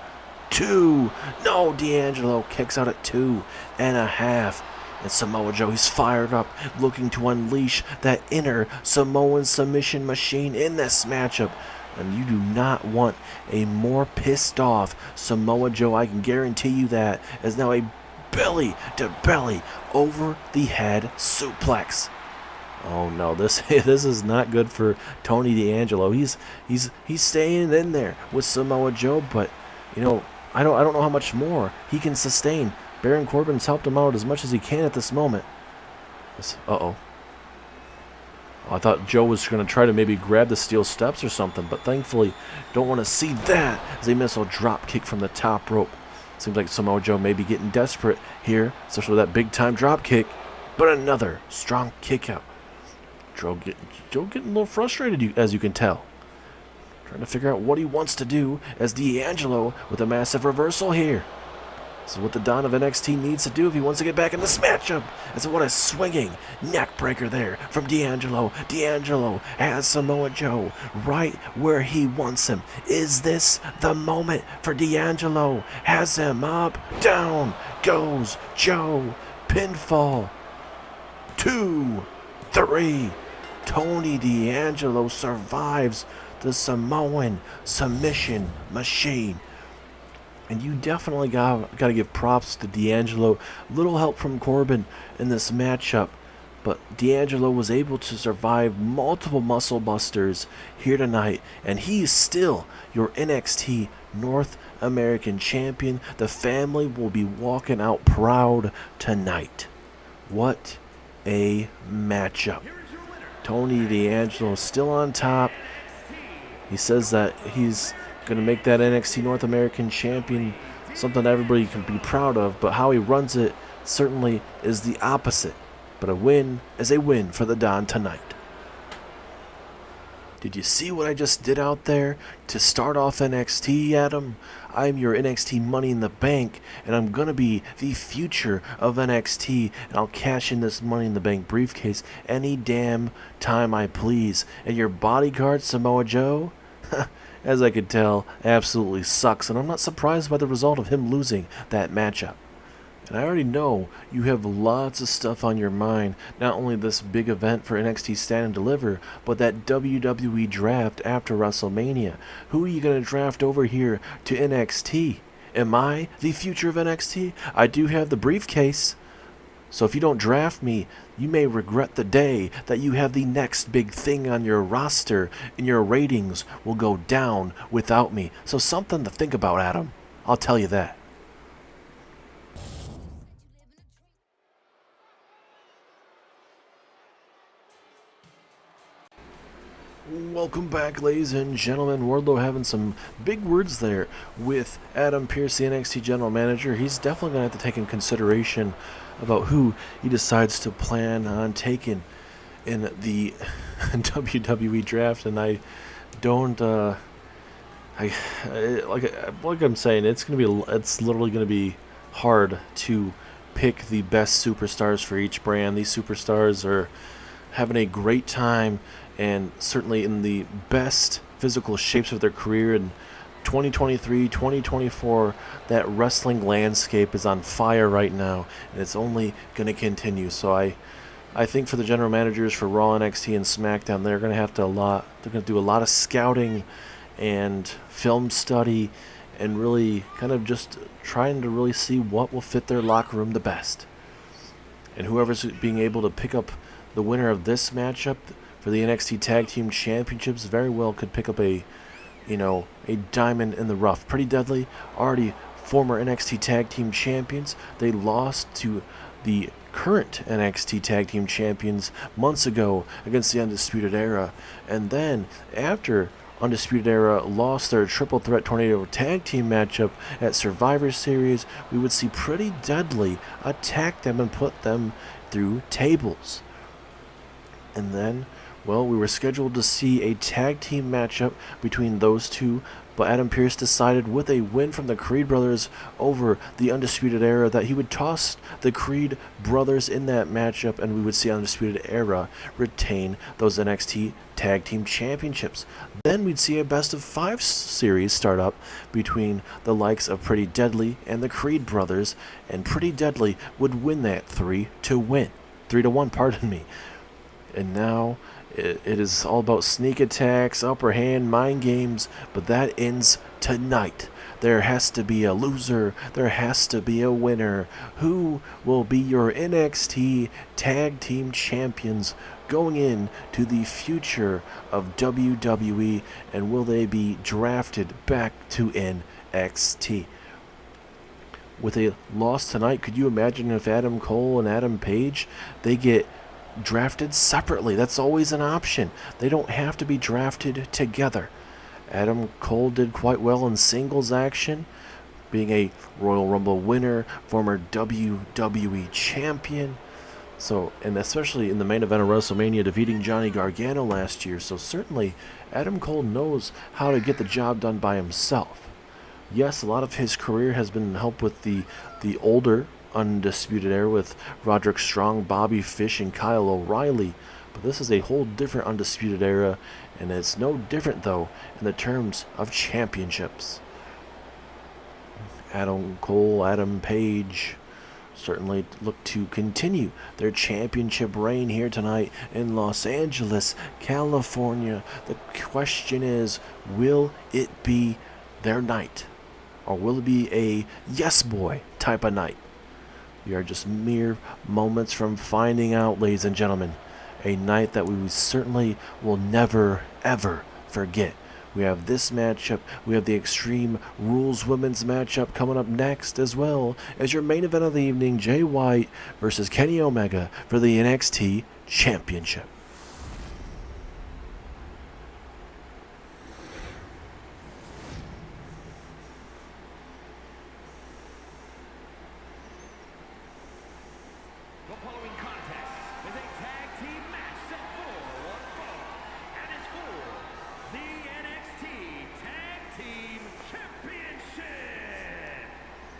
2. No, D'Angelo kicks out at 2.5. And Samoa Joe, he's fired up, looking to unleash that inner Samoan submission machine in this matchup. And you do not want a more pissed off Samoa Joe. I can guarantee you that. As now a belly to belly over the head suplex. Oh no, this is not good for Tony D'Angelo. He's staying in there with Samoa Joe, but you know, I don't know how much more he can sustain. Baron Corbin's helped him out as much as he can at this moment. Uh-oh. I thought Joe was going to try to maybe grab the steel steps or something, but thankfully don't want to see that as a missile drop kick from the top rope. Seems like Samoa Joe may be getting desperate here, especially with that big time drop kick, but another strong kick out. Joe getting a little frustrated, as you can tell. Trying to figure out what he wants to do as D'Angelo with a massive reversal here. This is what the Don of NXT needs to do if he wants to get back in this matchup. And so what a swinging neck breaker there from D'Angelo. D'Angelo has Samoa Joe right where he wants him. Is this the moment for D'Angelo? Has him up, down goes Joe. Pinfall. 2, 3. Tony D'Angelo survives the Samoan submission machine. And you definitely got to give props to D'Angelo. Little help from Corbin in this matchup. But D'Angelo was able to survive multiple muscle busters here tonight. And he is still your NXT North American Champion. The family will be walking out proud tonight. What a matchup. Tony D'Angelo still on top. He says that he's going to make that NXT North American Champion something that everybody can be proud of, but how he runs it certainly is the opposite. But a win is a win for the Don tonight. Did you see what I just did out there to start off NXT, Adam? I'm your NXT Money in the Bank, and I'm going to be the future of NXT, and I'll cash in this Money in the Bank briefcase any damn time I please. And your bodyguard, Samoa Joe? As I could tell, absolutely sucks, and I'm not surprised by the result of him losing that matchup. And I already know you have lots of stuff on your mind, not only this big event for NXT Stand and Deliver, but that WWE draft after WrestleMania. Who are you going to draft over here to NXT? Am I the future of NXT? I do have the briefcase. So if you don't draft me, you may regret the day that you have the next big thing on your roster, and your ratings will go down without me. So something to think about, Adam. I'll tell you that. Welcome back, ladies and gentlemen. Wardlow having some big words there with Adam Pearce, the NXT General Manager. He's definitely going to have to take in consideration about who he decides to plan on taking in the WWE draft. And I don't, like I'm saying, it's literally going to be hard to pick the best superstars for each brand. These superstars are having a great time and certainly in the best physical shapes of their career. In 2023, 2024, that wrestling landscape is on fire right now, and it's only going to continue. So I think for the general managers for Raw, NXT, and SmackDown, they're going to do a lot of scouting and film study, and really kind of just trying to really see what will fit their locker room the best. And whoever's being able to pick up the winner of this matchup for the NXT Tag Team Championships very well could pick up a diamond in the rough. Pretty Deadly already former NXT Tag Team Champions. They lost to the current NXT Tag Team Champions months ago against the Undisputed Era. And then, after Undisputed Era lost their Triple Threat Tornado Tag Team matchup at Survivor Series, we would see Pretty Deadly attack them and put them through tables. And then, well, we were scheduled to see a tag team matchup between those two, but Adam Pearce decided with a win from the Creed brothers over the Undisputed Era that he would toss the Creed brothers in that matchup, and we would see Undisputed Era retain those NXT Tag Team Championships. Then we'd see a best-of-5 series start up between the likes of Pretty Deadly and the Creed brothers, and Pretty Deadly would win that 3-1, pardon me. And now it is all about sneak attacks, upper hand, mind games, but that ends tonight. There has to be a loser. There has to be a winner. Who will be your NXT Tag Team Champions going into the future of WWE, and will they be drafted back to NXT? With a loss tonight, could you imagine if Adam Cole and Adam Page, they get drafted separately? That's always an option. They don't have to be drafted together. Adam Cole did quite well in singles action, being a Royal Rumble winner, former WWE champion. So, and especially in the main event of WrestleMania, defeating Johnny Gargano last year. So certainly, Adam Cole knows how to get the job done by himself. Yes, a lot of his career has been helped with the older Undisputed Era with Roderick Strong, Bobby Fish, and Kyle O'Reilly, but this is a whole different Undisputed Era, and it's no different though in the terms of championships. Adam Cole, Adam Page certainly look to continue their championship reign here tonight in Los Angeles, California. The question is, will it be their night, or will it be a yes boy type of night? We are just mere moments from finding out, ladies and gentlemen. A night that we certainly will never, ever forget. We have this matchup. We have the Extreme Rules Women's matchup coming up next, as well as your main event of the evening, Jay White versus Kenny Omega for the NXT Championship.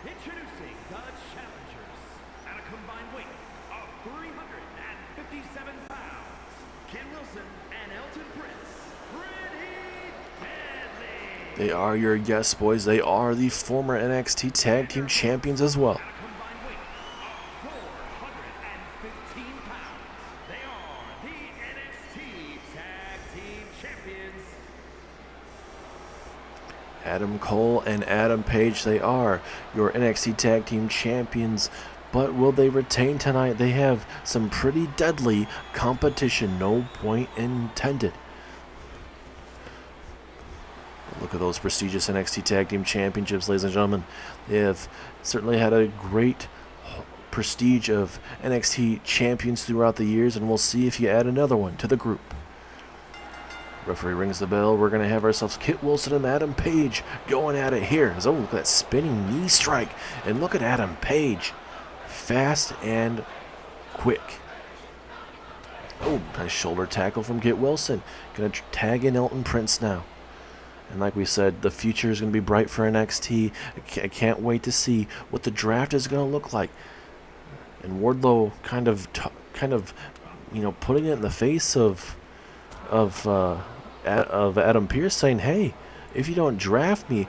Introducing the challengers at a combined weight of 357 pounds, Ken Wilson and Elton Prince, Pretty Deadly. They are your yes boys. They are the former NXT Tag Team Champions as well. At a combined weight of 415 pounds, they are the NXT Tag Team Champions. Adam Cole and Adam Page, they are your NXT Tag Team Champions. But will they retain tonight? They have some pretty deadly competition, no point intended. Look at those prestigious NXT Tag Team Championships, ladies and gentlemen. They have certainly had a great prestige of NXT champions throughout the years, and we'll see if you add another one to the group. Referee rings the bell. We're going to have ourselves Kit Wilson and Adam Page going at it here. Oh, look at that spinning knee strike. And look at Adam Page. Fast and quick. Oh, nice shoulder tackle from Kit Wilson. Going to tag in Elton Prince now. And like we said, the future is going to be bright for NXT. I can't wait to see what the draft is going to look like. And Wardlow kind of, putting it in the face of Adam Pearce, saying, hey, if you don't draft me,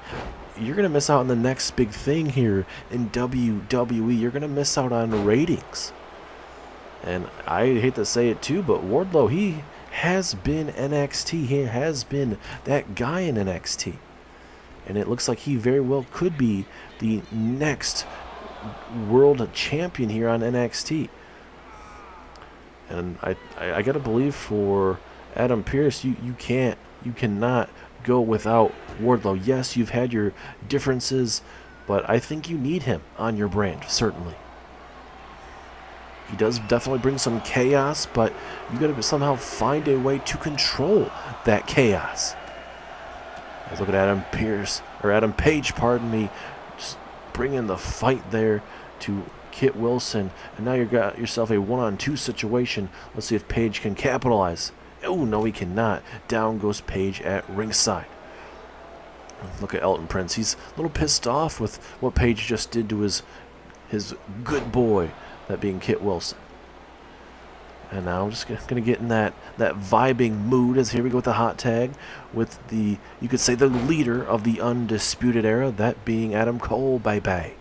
you're going to miss out on the next big thing here in WWE. You're going to miss out on ratings. And I hate to say it too, but Wardlow, he has been NXT. He has been that guy in NXT. And it looks like he very well could be the next world champion here on NXT. And I got to believe for Adam Pearce, you cannot go without Wardlow. Yes, you've had your differences, but I think you need him on your brand, certainly. He does definitely bring some chaos, but you got to somehow find a way to control that chaos. Let's look at Adam Page, pardon me, just bringing the fight there to Kit Wilson, and now you've got yourself a 1-on-2 situation. Let's see if Page can capitalize. Oh, no, he cannot. Down goes Page at ringside. Look at Elton Prince. He's a little pissed off with what Page just did to his good boy, that being Kit Wilson. And now I'm just going to get in that vibing mood as here we go with the hot tag with the, you could say, the leader of the Undisputed Era, that being Adam Cole, bye-bye.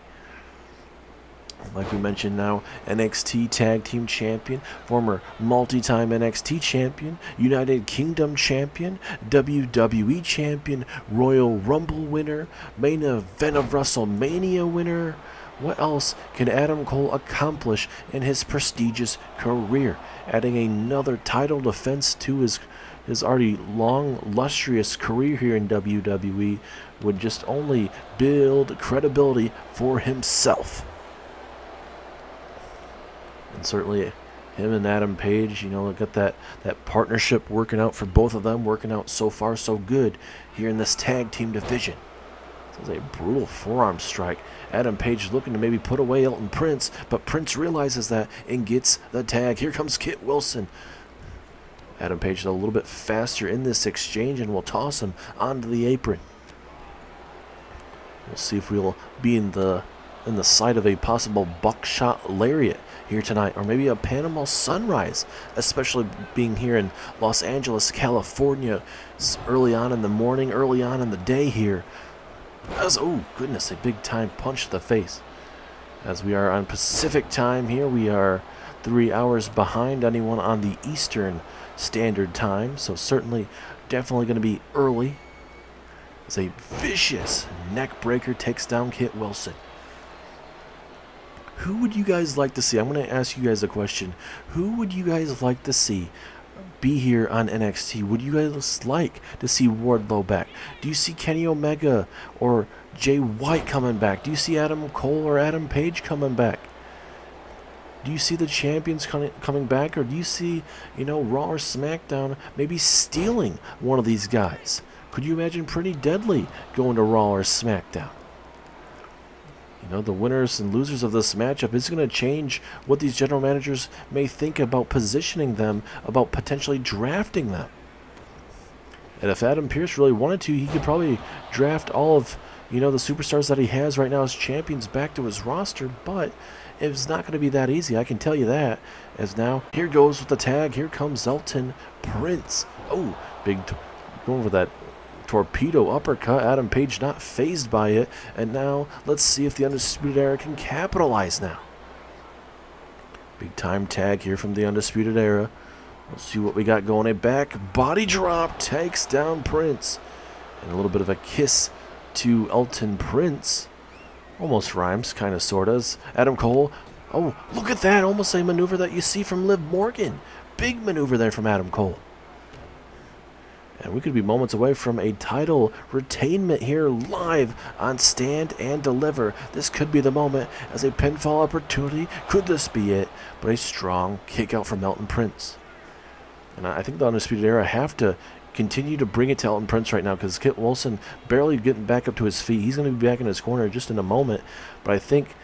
Like we mentioned now, NXT Tag Team Champion, former multi-time NXT Champion, United Kingdom Champion, WWE Champion, Royal Rumble winner, main event of WrestleMania winner. What else can Adam Cole accomplish in his prestigious career? Adding another title defense to his already long, lustrous career here in WWE would just only build credibility for himself. And certainly him and Adam Page, got that partnership working out for both of them, working out so far so good here in this tag team division. This is a brutal forearm strike. Adam Page looking to maybe put away Elton Prince, but Prince realizes that and gets the tag. Here comes Kit Wilson. Adam Page is a little bit faster in this exchange and will toss him onto the apron. We'll see if we'll be in the sight of a possible buckshot lariat here tonight, or maybe a Panama Sunrise, especially being here in Los Angeles, California, early on in the morning, early on in the day here. Oh goodness, a big time punch to the face. As we are on Pacific time here, we are 3 hours behind anyone on the Eastern Standard Time, so certainly definitely going to be early. As a vicious neck breaker takes down Kit Wilson. Who would you guys like to see? I'm going to ask you guys a question. Who would you guys like to see be here on NXT? Would you guys like to see Wardlow back? Do you see Kenny Omega or Jay White coming back? Do you see Adam Cole or Adam Page coming back? Do you see the champions coming back? Or do you see, Raw or SmackDown maybe stealing one of these guys? Could you imagine Pretty Deadly going to Raw or SmackDown? The winners and losers of this matchup is going to change what these general managers may think about positioning them, about potentially drafting them. And if Adam Pearce really wanted to, he could probably draft all of, the superstars that he has right now as champions back to his roster, but it's not going to be that easy, I can tell you that. As now, here goes with the tag, here comes Elton Prince. Oh, going for that torpedo uppercut. Adam Page not fazed by it, and now let's see if the Undisputed Era can capitalize now. Big time tag here from the Undisputed Era. Let's see what we got going. A back body drop takes down Prince, and a little bit of a kiss to Elton Prince. Almost rhymes, kind of, sort of. Adam Cole. Oh, look at that! Almost a maneuver that you see from Liv Morgan. Big maneuver there from Adam Cole. And we could be moments away from a title retainment here live on Stand and Deliver. This could be the moment as a pinfall opportunity. Could this be it? But a strong kick out from Elton Prince. And I think the Undisputed Era have to continue to bring it to Elton Prince right now, because Kit Wilson barely getting back up to his feet. He's going to be back in his corner just in a moment. But I think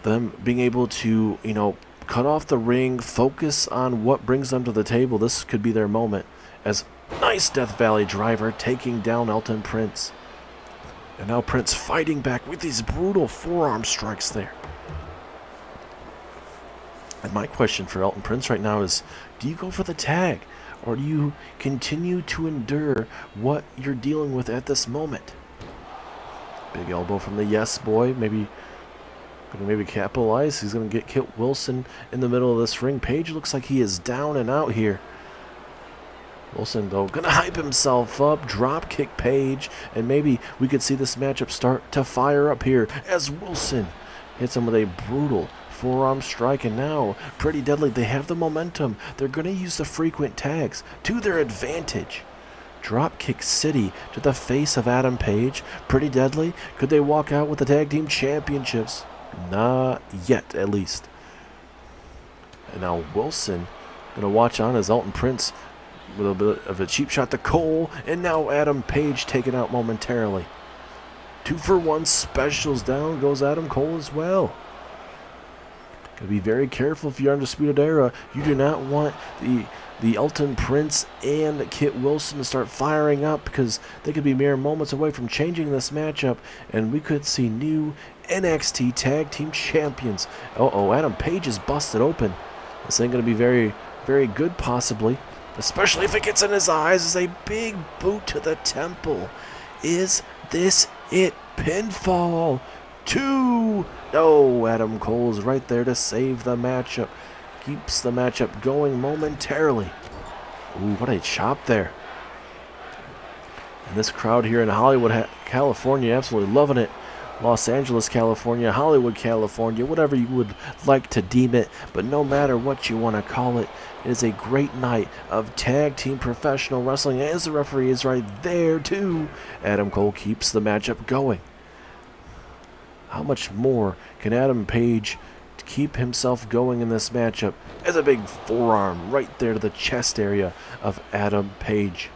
them being able to, cut off the ring, focus on what brings them to the table, this could be their moment. As nice Death Valley driver taking down Elton Prince. And now Prince fighting back with these brutal forearm strikes there. And my question for Elton Prince right now is, do you go for the tag? Or do you continue to endure what you're dealing with at this moment? Big elbow from the Yes Boy. Maybe capitalize. He's going to get Kit Wilson in the middle of this ring. Page looks like he is down and out here. Wilson, though, going to hype himself up, drop kick Page, and maybe we could see this matchup start to fire up here as Wilson hits him with a brutal forearm strike. And now, Pretty Deadly, they have the momentum. They're going to use the frequent tags to their advantage. Dropkick City to the face of Adam Page. Pretty deadly. Could they walk out with the tag team championships? Not yet, at least. And now Wilson gonna watch on as Elton Prince with a bit of a cheap shot to Cole, and now Adam Page taken out momentarily. 2-for-1 specials. Down goes Adam Cole as well. Gotta be very careful if you're Undisputed Era. You do not want the Elton Prince and Kit Wilson to start firing up, because they could be mere moments away from changing this matchup, and we could see new NXT Tag Team Champions. Adam Page is busted open. This ain't going to be very, very good, possibly, especially if it gets in his eyes. As a big boot to the temple. Is this it? Pinfall. 2. No, Adam Cole's right there to save the matchup. Keeps the matchup going momentarily. Ooh, what a chop there. And this crowd here in Hollywood, California, absolutely loving it. Los Angeles, California, Hollywood, California, whatever you would like to deem it. But no matter what you want to call it, it is a great night of tag team professional wrestling, as the referee is right there too. Adam Cole keeps the matchup going. How much more can Adam Page keep himself going in this matchup? As a big forearm right there to the chest area of Adam Page.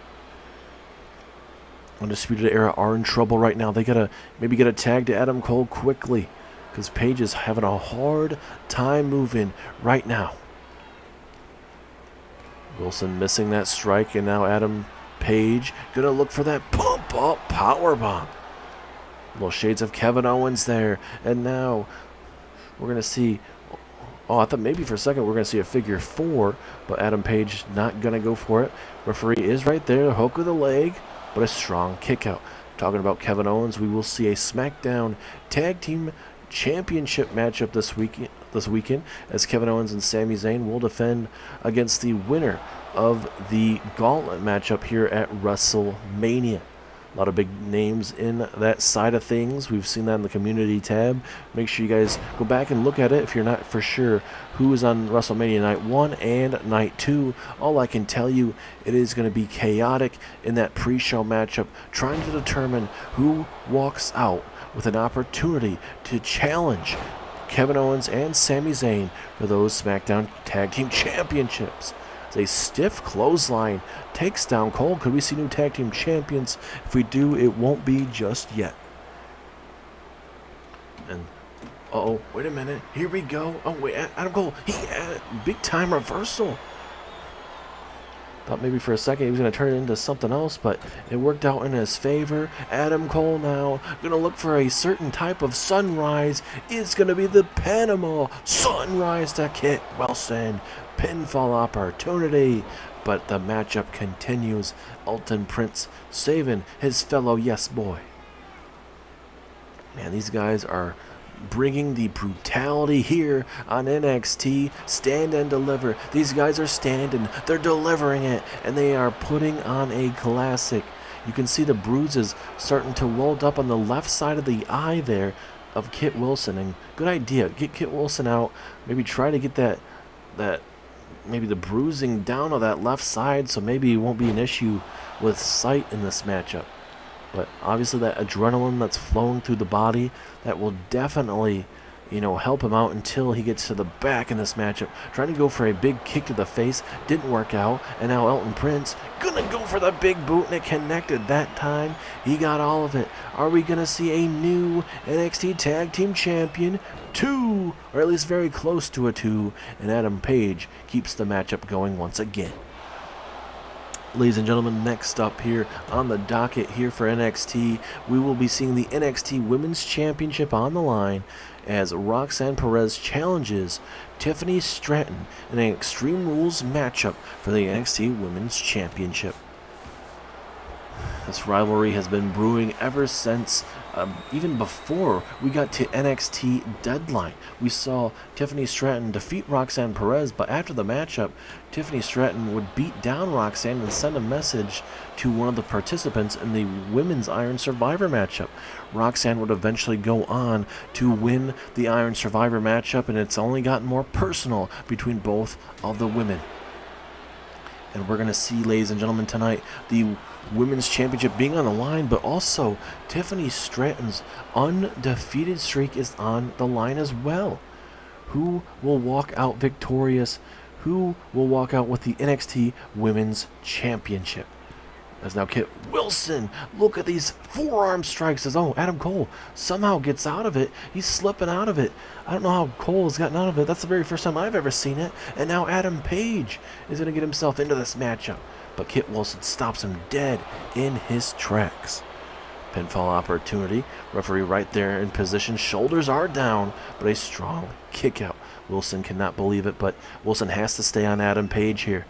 Undisputed Era are in trouble right now. They gotta maybe get a tag to Adam Cole quickly, because Page is having a hard time moving right now. Wilson missing that strike, and now Adam Page gonna look for that pump up powerbomb. Little shades of Kevin Owens there, and now we're gonna see. I thought maybe for a second we're gonna see a figure 4, but Adam Page not gonna go for it. Referee is right there, hook of the leg. But a strong kick out. Talking about Kevin Owens, we will see a SmackDown Tag Team Championship matchup this weekend, as Kevin Owens and Sami Zayn will defend against the winner of the Gauntlet matchup here at WrestleMania. A lot of big names in that side of things. We've seen that in the community tab. Make sure you guys go back and look at it if you're not for sure who is on WrestleMania Night 1 and Night 2. All I can tell you, it is going to be chaotic in that pre-show matchup, trying to determine who walks out with an opportunity to challenge Kevin Owens and Sami Zayn for those SmackDown Tag Team Championships. A stiff clothesline takes down Cole. Could we see new tag team champions? If we do, it won't be just yet. And wait a minute, here we go. Wait, Adam Cole, big time reversal. Thought maybe for a second he was going to turn it into something else, but it worked out in his favor. Adam Cole now going to look for a certain type of sunrise. It's going to be the Panama Sunrise to Kit Wilson. Pinfall opportunity, but the matchup continues. Elton Prince saving his fellow yes boy. Man, these guys are bringing the brutality here on NXT. Stand and deliver. These guys are standing, they're delivering it, and they are putting on a classic. You can see the bruises starting to weld up on the left side of the eye there of Kit Wilson, and good idea, get Kit Wilson out, maybe try to get that maybe the bruising down on that left side, so maybe it won't be an issue with sight in this matchup. But obviously that adrenaline that's flowing through the body, that will definitely, help him out until he gets to the back in this matchup. Trying to go for a big kick to the face, didn't work out, and now Elton Prince gonna go for the big boot, and it connected that time. He got all of it. Are we gonna see a new NXT Tag Team Champion? 2, or at least very close to a 2, and Adam Page keeps the matchup going once again. Ladies and gentlemen, next up here on the docket here for NXT, we will be seeing the NXT Women's Championship on the line as Roxanne Perez challenges Tiffany Stratton in an Extreme Rules matchup for the NXT Women's Championship. This rivalry has been brewing ever since, even before we got to NXT Deadline. We saw Tiffany Stratton defeat Roxanne Perez, but after the matchup, Tiffany Stratton would beat down Roxanne and send a message to one of the participants in the Women's Iron Survivor matchup. Roxanne would eventually go on to win the Iron Survivor matchup, and it's only gotten more personal between both of the women. And we're going to see, ladies and gentlemen, tonight, the Women's Championship being on the line, but also Tiffany Stratton's undefeated streak is on the line as well. Who will walk out victorious? Who will walk out with the NXT Women's Championship? As now Kit Wilson, look at these forearm strikes. As Adam Cole somehow gets out of it. He's slipping out of it. I don't know how Cole has gotten out of it. That's the very first time I've ever seen it. And now Adam Page is going to get himself into this matchup. But Kit Wilson stops him dead in his tracks. Pinfall opportunity. Referee right there in position. Shoulders are down, but a strong kick out. Wilson cannot believe it, but Wilson has to stay on Adam Page here.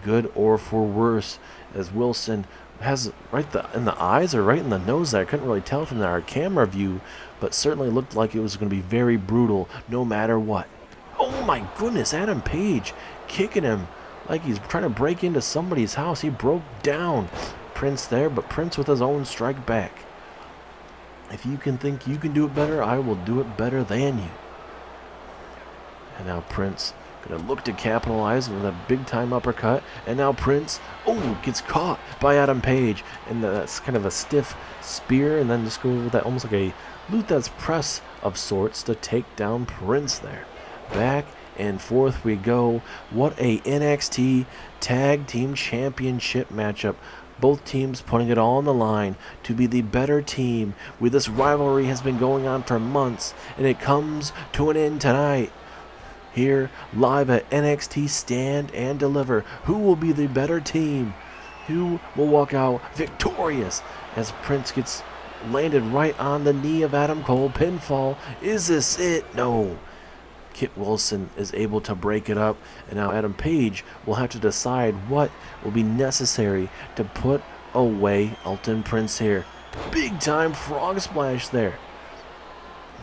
Good or for worse, as Wilson has in the eyes or right in the nose there. I couldn't really tell from our camera view, but certainly looked like it was going to be very brutal no matter what. Oh my goodness, Adam Page kicking him like he's trying to break into somebody's house. He broke down Prince there, but Prince with his own strike back. If you can think you can do it better, I will do it better than you. And now Prince going to look to capitalize with a big-time uppercut. And now Prince, gets caught by Adam Page. And that's kind of a stiff spear. And then just go with that almost like a Luthez press of sorts to take down Prince there. Back and forth we go. What a NXT Tag Team Championship matchup. Both teams putting it all on the line to be the better team. With this rivalry has been going on for months. And it comes to an end tonight. Here, live at NXT Stand and Deliver. Who will be the better team? Who will walk out victorious as Prince gets landed right on the knee of Adam Cole? Pinfall. Is this it? No. Kit Wilson is able to break it up, and now Adam Page will have to decide what will be necessary to put away Elton Prince here. Big time frog splash there.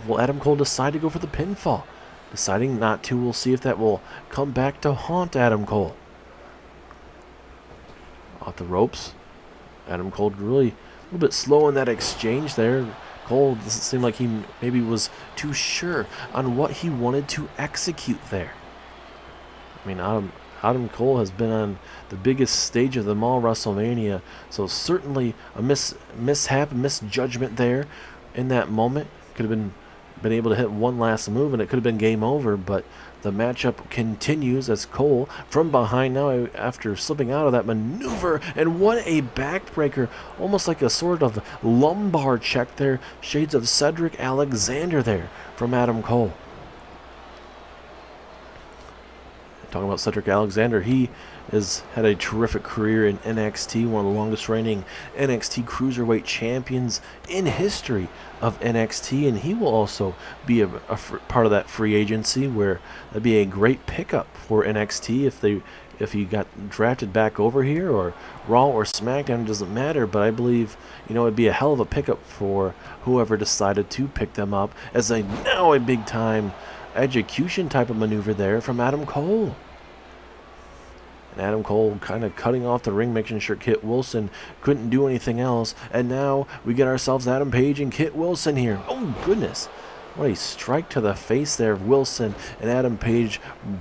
Will Adam Cole decide to go for the pinfall? Deciding not to, we'll see if that will come back to haunt Adam Cole. Off the ropes. Adam Cole really a little bit slow in that exchange there. Cole doesn't seem like he maybe was too sure on what he wanted to execute there. I mean, Adam Cole has been on the biggest stage of them all, WrestleMania, so certainly a mishap, misjudgment there in that moment. Could have been able to hit one last move and it could have been game over, but the matchup continues as Cole from behind now after slipping out of that maneuver, and what a backbreaker, almost like a sort of lumbar check there. Shades of Cedric Alexander there from Adam Cole. Talking about Cedric Alexander, he has had a terrific career in NXT, one of the longest reigning NXT Cruiserweight champions in history of NXT, and he will also be a part of that free agency, where that'd be a great pickup for NXT if he got drafted back over here, or Raw or SmackDown, it doesn't matter, but I believe it'd be a hell of a pickup for whoever decided to pick them up, as now a big time execution type of maneuver there from Adam Cole. And Adam Cole kind of cutting off the ring, making sure Kit Wilson couldn't do anything else. And now we get ourselves Adam Page and Kit Wilson here. Oh, goodness. What a strike to the face there of Wilson, and Adam Page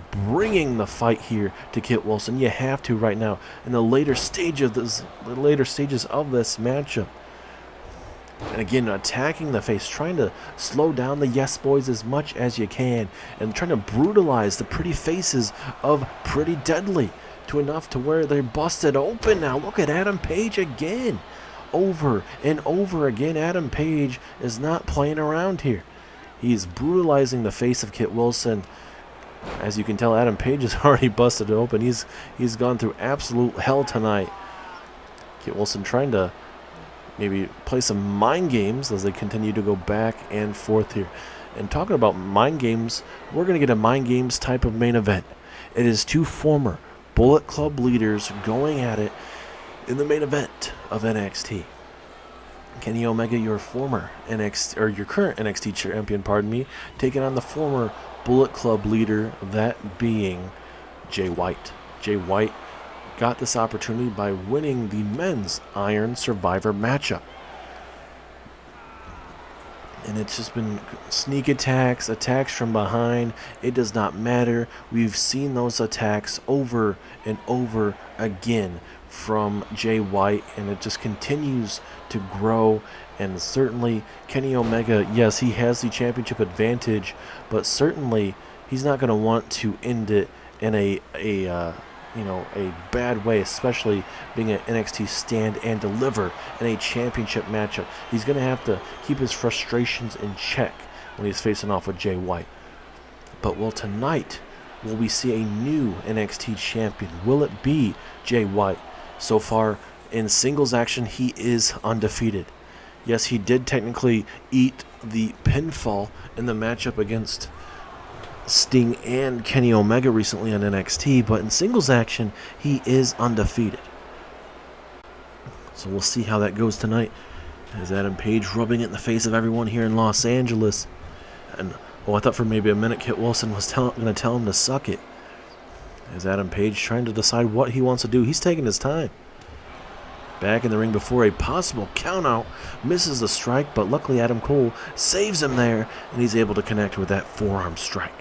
bringing the fight here to Kit Wilson. You have to right now in the later stages of this matchup. And again, attacking the face, trying to slow down the Yes Boys as much as you can, and trying to brutalize the pretty faces of Pretty Deadly to enough to where they're busted open now. Look at Adam Page again. Over and over again, Adam Page is not playing around here. He's brutalizing the face of Kit Wilson. As you can tell, Adam Page has already busted it open. He's gone through absolute hell tonight. Kit Wilson trying to maybe play some mind games as they continue to go back and forth here. And talking about mind games, we're going to get a mind games type of main event. It is two former Bullet Club leaders going at it in the main event of NXT. Kenny Omega, your former NXT, or your current NXT champion, taking on the former Bullet Club leader, that being Jay White. Jay White got this opportunity by winning the men's Iron Survivor matchup. And it's just been sneak attacks from behind. It does not matter. We've seen those attacks over and over again from Jay White, and it just continues to grow. And certainly Kenny Omega, yes, he has the championship advantage, but certainly he's not going to want to end it in a bad way, especially being an NXT stand and deliver in a championship matchup. He's going to have to keep his frustrations in check when he's facing off with Jay White. But tonight, will we see a new NXT champion? Will it be Jay White? So far in singles action, he is undefeated. Yes, he did technically eat the pinfall in the matchup against Sting and Kenny Omega recently on NXT, but in singles action, he is undefeated. So we'll see how that goes tonight. As Adam Page rubbing it in the face of everyone here in Los Angeles. And I thought for maybe a minute Kit Wilson was going to tell him to suck it. As Adam Page trying to decide what he wants to do. He's taking his time. Back in the ring before a possible countout. Misses the strike, but luckily Adam Cole saves him there, and he's able to connect with that forearm strike.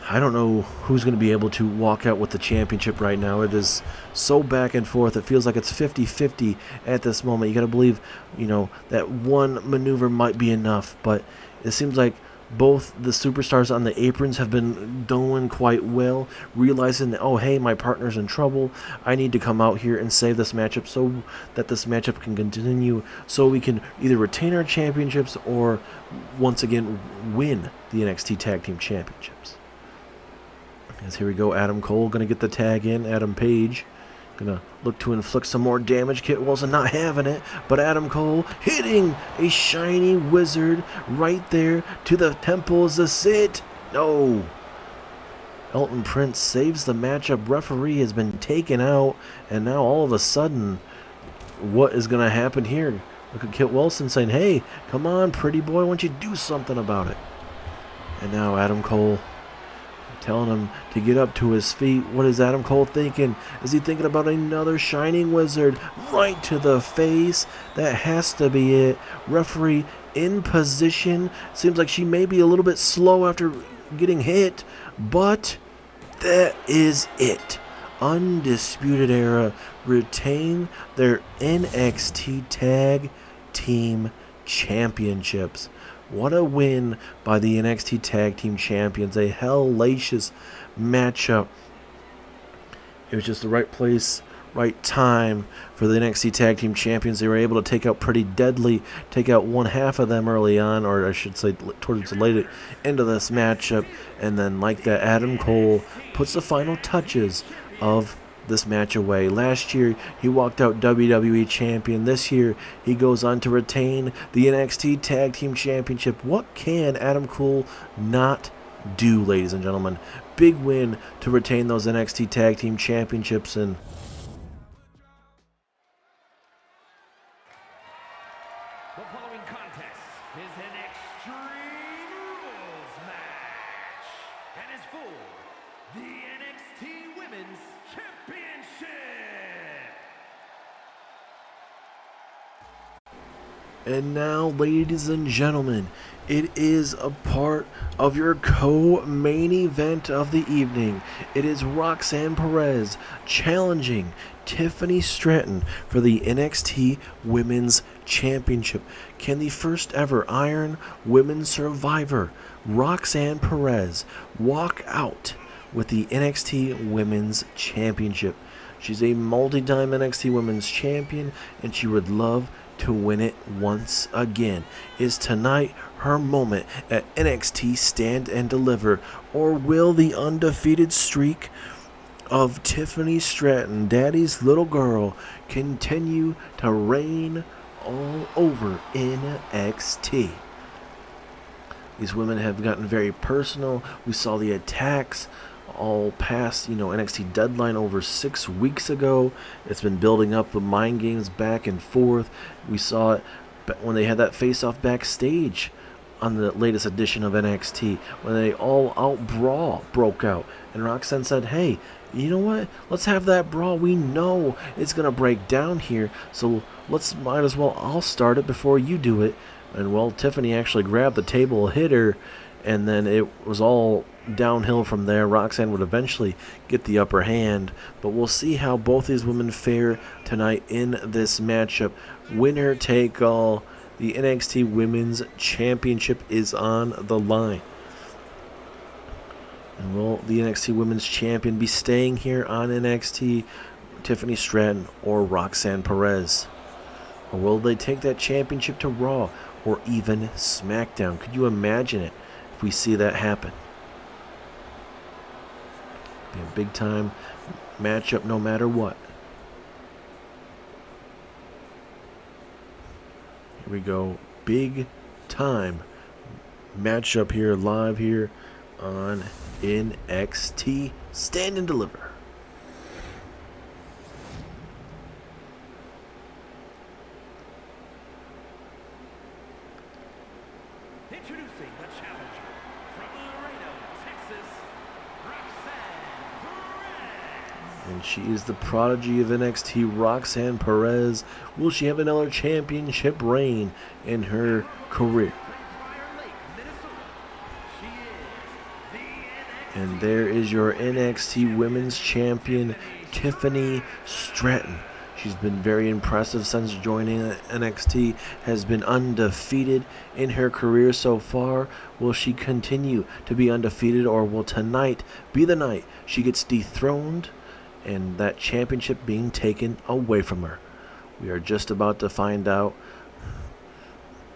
I don't know who's going to be able to walk out with the championship right now. It is so back and forth. It feels like it's 50-50 at this moment. You got to believe, that one maneuver might be enough, but it seems like both the superstars on the aprons have been doing quite well, realizing that, oh, hey, my partner's in trouble. I need to come out here and save this matchup so that this matchup can continue, so we can either retain our championships or once again win the NXT Tag Team Championships. As here we go, Adam Cole going to get the tag in. Adam Page going to look to inflict some more damage. Kit Wilson not having it, but Adam Cole hitting a shiny wizard right there to the temples. Is it? No. Elton Prince saves the matchup. Referee has been taken out, and now all of a sudden, what is going to happen here? Look at Kit Wilson saying, hey, come on, pretty boy, why don't you do something about it? And now Adam Cole telling him to get up to his feet. What is Adam Cole thinking? Is he thinking about another shining wizard right to the face? That has to be it. Referee in position. Seems like she may be a little bit slow after getting hit, but that is it. Undisputed Era retain their NXT Tag Team Championships. What a win by the NXT Tag Team Champions. A hellacious matchup. It was just the right place, right time for the NXT Tag Team Champions. They were able to take out Pretty Deadly, take out one half of them early on, or I should say towards the late end of this matchup. And then like that, Adam Cole puts the final touches of this match away. Last year, he walked out WWE Champion. This year, he goes on to retain the NXT Tag Team Championship. What can Adam Cole not do, ladies and gentlemen? Big win to retain those NXT Tag Team Championships. And The following contest is an Extreme Rules match and is for the NXT Women's Championship. And now, ladies and gentlemen, it is a part of your co-main event of the evening. It is Roxanne Perez challenging Tiffany Stratton for the NXT Women's Championship. Can the first ever Iron Women's Survivor, Roxanne Perez, walk out with the NXT Women's Championship? She's a multi-time NXT Women's Champion, and she would love to win it once again. Is tonight her moment at NXT Stand and Deliver, or will the undefeated streak of Tiffany Stratton, Daddy's little girl, continue to reign all over NXT? These women have gotten very personal. We saw the attacks all past, NXT deadline over 6 weeks ago. It's been building up the mind games back and forth. We saw it when they had that face-off backstage on the latest edition of NXT, when they all-out brawl broke out. And Roxanne said, hey, you know what? Let's have that brawl. We know it's going to break down here, so might as well I'll start it before you do it. And, well, Tiffany actually grabbed the table, hit her, and then it was all downhill from there. Roxanne would eventually get the upper hand, but we'll see how both these women fare tonight in this matchup. Winner take all. The NXT Women's Championship is on the line. And will the NXT Women's Champion be staying here on NXT, Tiffany Stratton or Roxanne Perez? Or will they take that championship to Raw or even SmackDown? Could you imagine it if we see that happen? Be a big time matchup no matter what. Here we go. Big time matchup here live here on NXT. Stand and Deliver. Introducing the challenger from Laredo, Texas, Roxanne Perez. And she is the prodigy of NXT, Roxanne Perez. Will she have another championship reign in her career? And there is your NXT Women's Champion, Tiffany Stratton. She's been very impressive since joining NXT, has been undefeated in her career so far. Will she continue to be undefeated, or will tonight be the night she gets dethroned and that championship being taken away from her? We are just about to find out.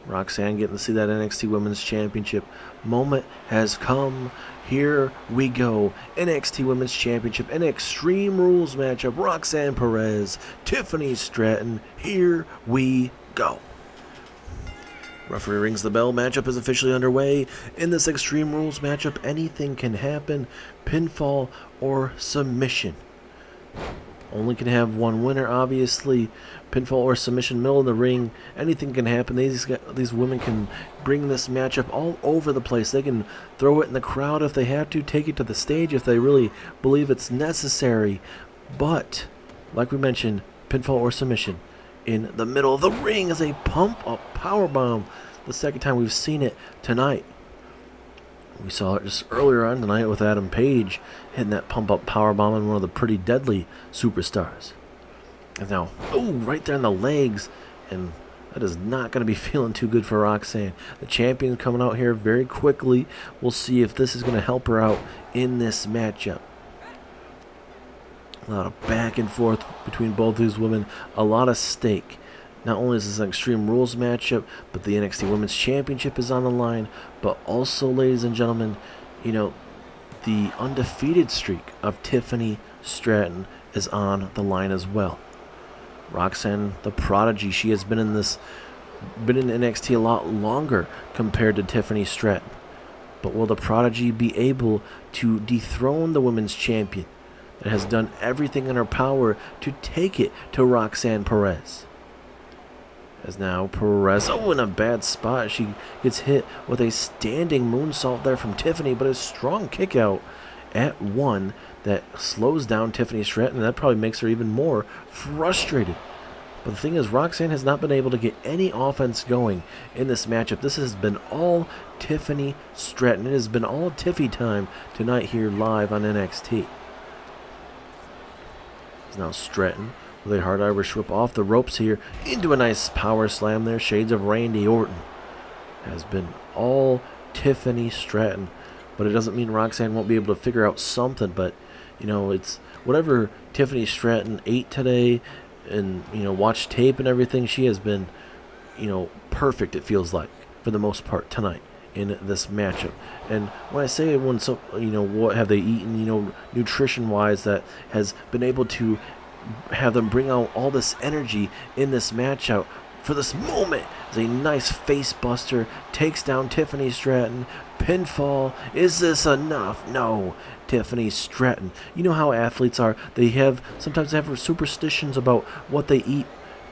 Roxanne getting to see that NXT Women's Championship moment has come. Here we go. NXT Women's Championship, an Extreme Rules matchup. Roxanne Perez, Tiffany Stratton. Here we go. Referee rings the bell. Matchup is officially underway. In this Extreme Rules matchup, anything can happen. Pinfall or submission. Only can have one winner, obviously. Pinfall or submission, middle of the ring. Anything can happen. These women can bring this matchup all over the place. They can throw it in the crowd if they have to, take it to the stage if they really believe it's necessary. But, like we mentioned, pinfall or submission in the middle of the ring is a pump-up powerbomb. The second time we've seen it tonight. We saw it just earlier on tonight with Adam Page hitting that pump-up powerbomb on one of the pretty deadly superstars. And now, right there in the legs, and that is not going to be feeling too good for Roxanne. The champion's coming out here very quickly. We'll see if this is going to help her out in this matchup. A lot of back and forth between both these women. A lot of stake. Not only is this an Extreme Rules matchup, but the NXT Women's Championship is on the line. But also, ladies and gentlemen, the undefeated streak of Tiffany Stratton is on the line as well. Roxanne, the prodigy, she has been in NXT a lot longer compared to Tiffany Stratton. But will the prodigy be able to dethrone the women's champion that has done everything in her power to take it to Roxanne Perez? As now Perez, in a bad spot. She gets hit with a standing moonsault there from Tiffany, but a strong kick out at one that slows down Tiffany Stratton, and that probably makes her even more frustrated. But the thing is, Roxanne has not been able to get any offense going in this matchup. This has been all Tiffany Stratton. It has been all Tiffy time tonight here live on NXT. It's now Stratton with a hard Irish whip off the ropes here into a nice power slam there. Shades of Randy Orton. Has been all Tiffany Stratton. But it doesn't mean Roxanne won't be able to figure out something. But, it's whatever Tiffany Stratton ate today and, watched tape and everything. She has been, perfect, it feels like, for the most part tonight in this matchup. And when I say what have they eaten, nutrition-wise, that has been able to have them bring out all this energy in this matchup for this moment. Is a nice face buster, takes down Tiffany Stratton, pinfall. Is this enough? No. Tiffany Stratton. You know how athletes are. Sometimes they have superstitions about what they eat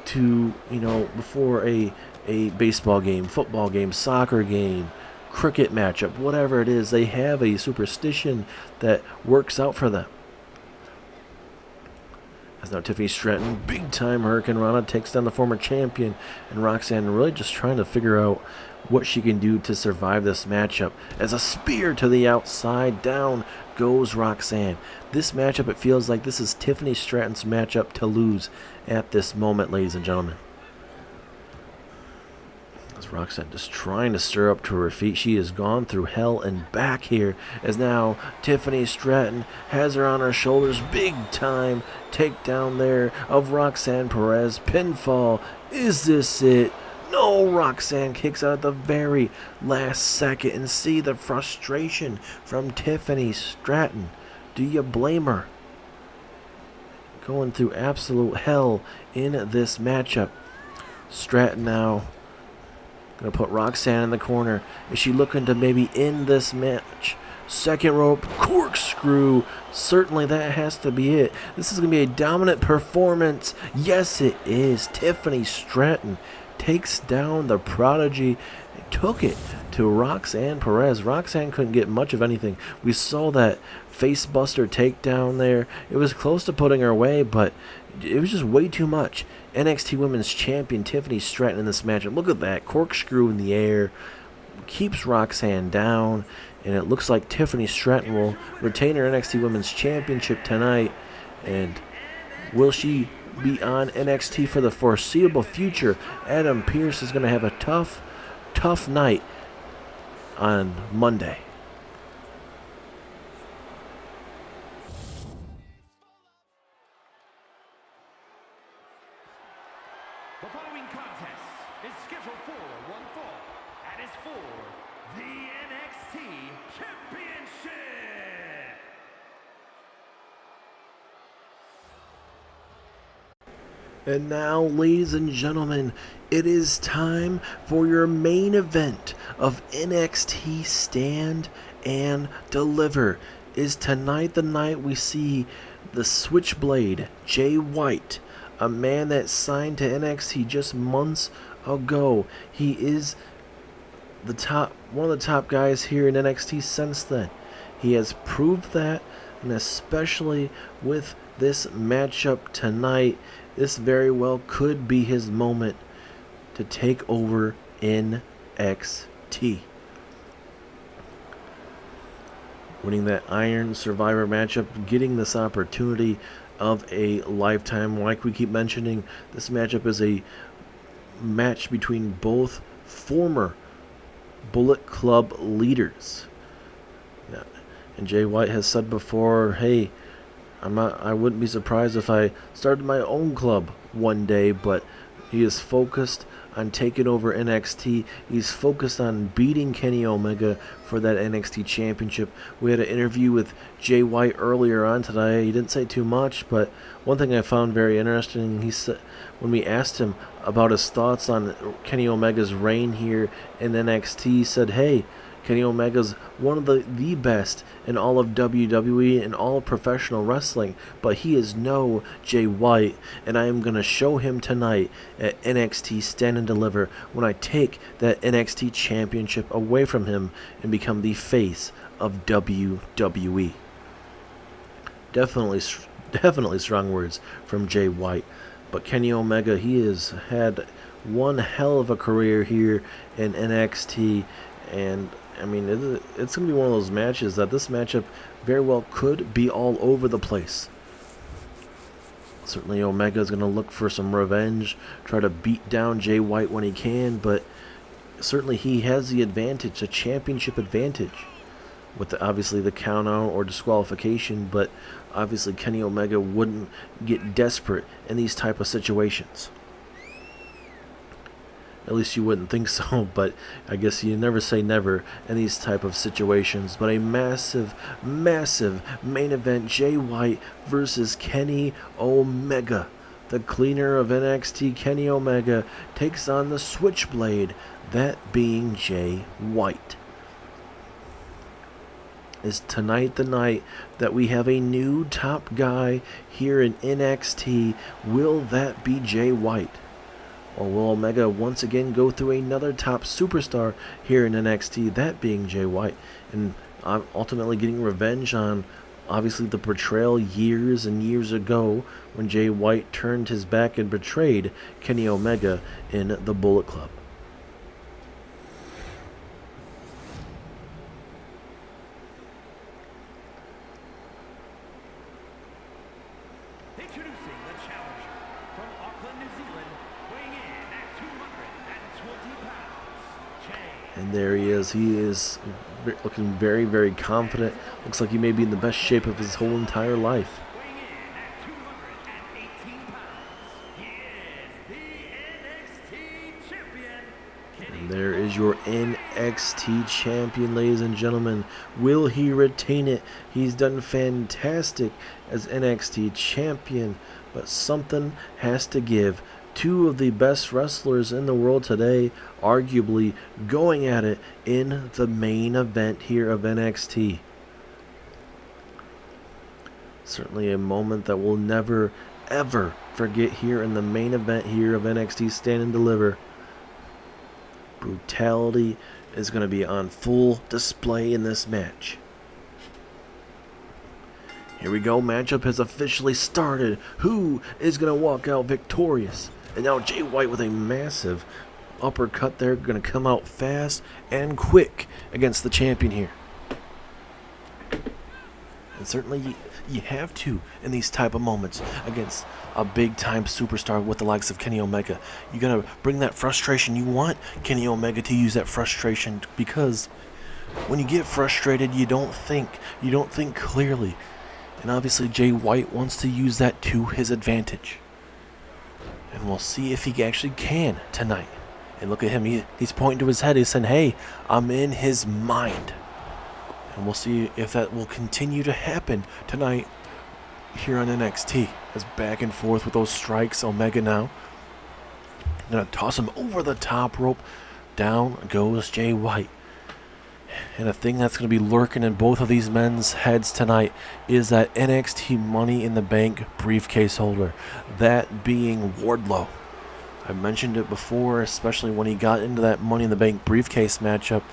to, before a baseball game, football game, soccer game, cricket matchup, whatever it is. They have a superstition that works out for them. As now Tiffany Stratton, big time Hurricane Rana, takes down the former champion, and Roxanne really just trying to figure out what she can do to survive this matchup. As a spear to the outside, down goes Roxanne. This matchup, it feels like this is Tiffany Stratton's matchup to lose at this moment, ladies and gentlemen. As Roxanne just trying to stir up to her feet. She has gone through hell and back here, as now Tiffany Stratton has her on her shoulders. Big time takedown there of Roxanne Perez. Pinfall. Is this it? No, Roxanne kicks out at the very last second, and see the frustration from Tiffany Stratton. Do you blame her? Going through absolute hell in this matchup. Stratton now going to put Roxanne in the corner. Is she looking to maybe end this match? Second rope corkscrew. Certainly that has to be it. This is going to be a dominant performance. Yes, it is. Tiffany Stratton takes down the Prodigy. Took it to Roxanne Perez. Roxanne couldn't get much of anything. We saw that facebuster takedown there. It was close to putting her away, but it was just way too much. NXT Women's Champion Tiffany Stratton in this matchup. Look at that. Corkscrew in the air. Keeps Roxanne down. And it looks like Tiffany Stratton will retain her NXT Women's Championship tonight. And will she be on NXT for the foreseeable future? Adam Pearce is going to have a tough night on Monday. The following contest is scheduled for one fall and is for the NXT Championship. And now, ladies and gentlemen, it is time for your main event of NXT Stand and Deliver. Is tonight the night we see the Switchblade, Jay White, a man that signed to NXT just months ago. He is one of the top guys here in NXT since then. He has proved that, and especially with this matchup tonight, this very well could be his moment to take over NXT. Winning that Iron Survivor matchup, getting this opportunity of a lifetime. Like we keep mentioning, this matchup is a match between both former Bullet Club leaders. Now, and Jay White has said before, hey, I wouldn't be surprised if I started my own club one day, but he is focused on taking over NXT. He's focused on beating Kenny Omega for that NXT championship. We had an interview with Jay White earlier on today. He didn't say too much, but one thing I found very interesting, he said when we asked him about his thoughts on Kenny Omega's reign here in NXT, he said, hey, Kenny Omega's one of the best in all of WWE and all of professional wrestling, but he is no Jay White, and I am going to show him tonight at NXT Stand and Deliver when I take that NXT championship away from him and become the face of WWE. Definitely strong words from Jay White, but Kenny Omega, he has had one hell of a career here in NXT, and I mean, it's going to be one of those matches that this matchup very well could be all over the place. Certainly Omega is going to look for some revenge, try to beat down Jay White when he can, but certainly he has the advantage, a championship advantage, with obviously the count out or disqualification, but obviously Kenny Omega wouldn't get desperate in these type of situations. At least you wouldn't think so, but I guess you never say never in these type of situations. But a massive main event, Jay White versus Kenny Omega. The cleaner of NXT, Kenny Omega, takes on the Switchblade, that being Jay White. Is tonight the night that we have a new top guy here in NXT? Will that be Jay White? Or will Omega once again go through another top superstar here in NXT, that being Jay White, and ultimately getting revenge on Obviously, the betrayal years and years ago when Jay White turned his back and betrayed Kenny Omega in the Bullet Club. Introducing the challenger from Auckland, New Zealand, weighing in at 220 pounds, Jay. And there he is. He is looking very, very confident. Looks like he may be in the best shape of his whole entire life. Weighing in at 218 pounds, he is the NXT champion, And there is your NXT champion, ladies and gentlemen. Will he retain it? He's done fantastic as NXT champion, but something has to give. Two of the best wrestlers in the world today, arguably going at it in the main event here of NXT. Certainly a moment that we'll never, ever forget here in the main event here of NXT Stand and Deliver. Brutality is going to be on full display in this match. Here we go, matchup has officially started. Who is going to walk out victorious? And now Jay White with a massive uppercut there, going to come out fast and quick against the champion here. And certainly you have to in these type of moments against a big-time superstar with the likes of Kenny Omega. You got to bring that frustration. You want Kenny Omega to use that frustration, because when you get frustrated, you don't think clearly. And obviously Jay White wants to use that to his advantage. And we'll see if he actually can tonight. And look at him. He's pointing to his head. He's saying, hey, I'm in his mind. And we'll see if that will continue to happen tonight here on NXT. As back and forth with those strikes. Omega now going to toss him over the top rope. Down goes Jay White. And a thing that's going to be lurking in both of these men's heads tonight is that NXT Money in the Bank briefcase holder. That being Wardlow. I mentioned it before, especially when he got into that Money in the Bank briefcase matchup.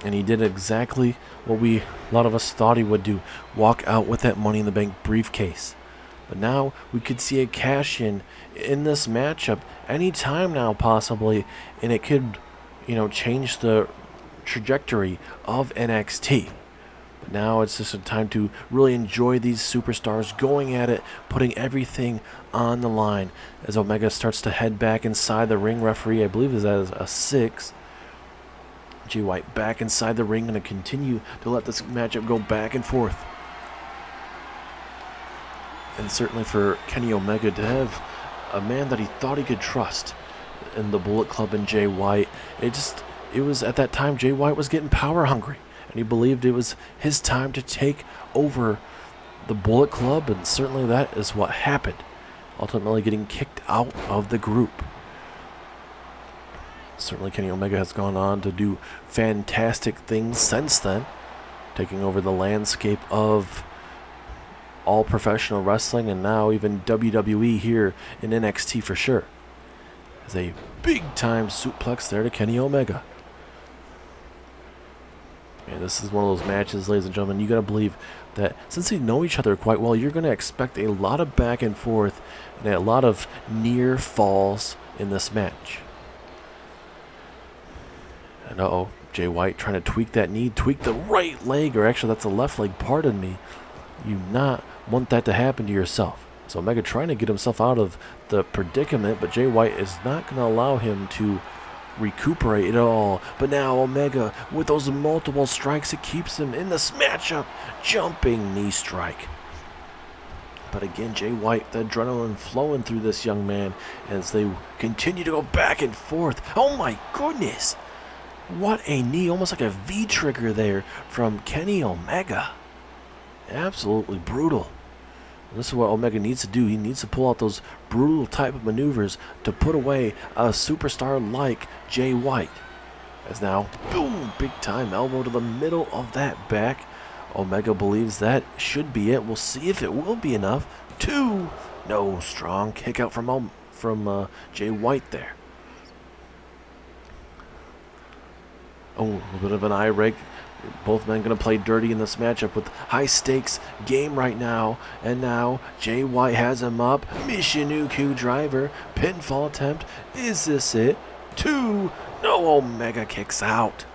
And he did exactly what a lot of us thought he would do. Walk out with that Money in the Bank briefcase. But now we could see a cash-in this matchup anytime now possibly. And it could, change the trajectory of NXT. But now it's just a time to really enjoy these superstars going at it, putting everything on the line. As Omega starts to head back inside the ring, referee, I believe, is at a 6. Jay White back inside the ring, going to continue to let this matchup go back and forth. And certainly for Kenny Omega to have a man that he thought he could trust in the Bullet Club and Jay White, it was at that time Jay White was getting power hungry, and he believed it was his time to take over the Bullet Club, and certainly that is what happened, ultimately getting kicked out of the group. Certainly Kenny Omega has gone on to do fantastic things since then, taking over the landscape of all professional wrestling and now even WWE here in NXT for sure. There's a big-time suplex there to Kenny Omega. And this is one of those matches, ladies and gentlemen, you got to believe that since they know each other quite well, you're going to expect a lot of back and forth and a lot of near falls in this match. And Jay White trying to tweak that knee, tweak the right leg, or actually that's the left leg, pardon me. You not want that to happen to yourself. So Omega trying to get himself out of the predicament, but Jay White is not going to allow him to recuperate at all. But now Omega, with those multiple strikes, it keeps him in this matchup. Jumping knee strike. But again, Jay White, the adrenaline flowing through this young man as they continue to go back and forth. Oh my goodness. What a knee, almost like a V-trigger there from Kenny Omega. Absolutely brutal. This is what Omega needs to do. He needs to pull out those brutal type of maneuvers to put away a superstar like Jay White. As now, boom, big time elbow to the middle of that back. Omega believes that should be it. We'll see if it will be enough. 2. No, strong kick out from Jay White there. Oh, a little bit of an eye rake Both men going to play dirty in this matchup with high stakes game right now. And now Jay White has him up. Michinoku driver. Pinfall attempt. Is this it? 2. No, Omega kicks out.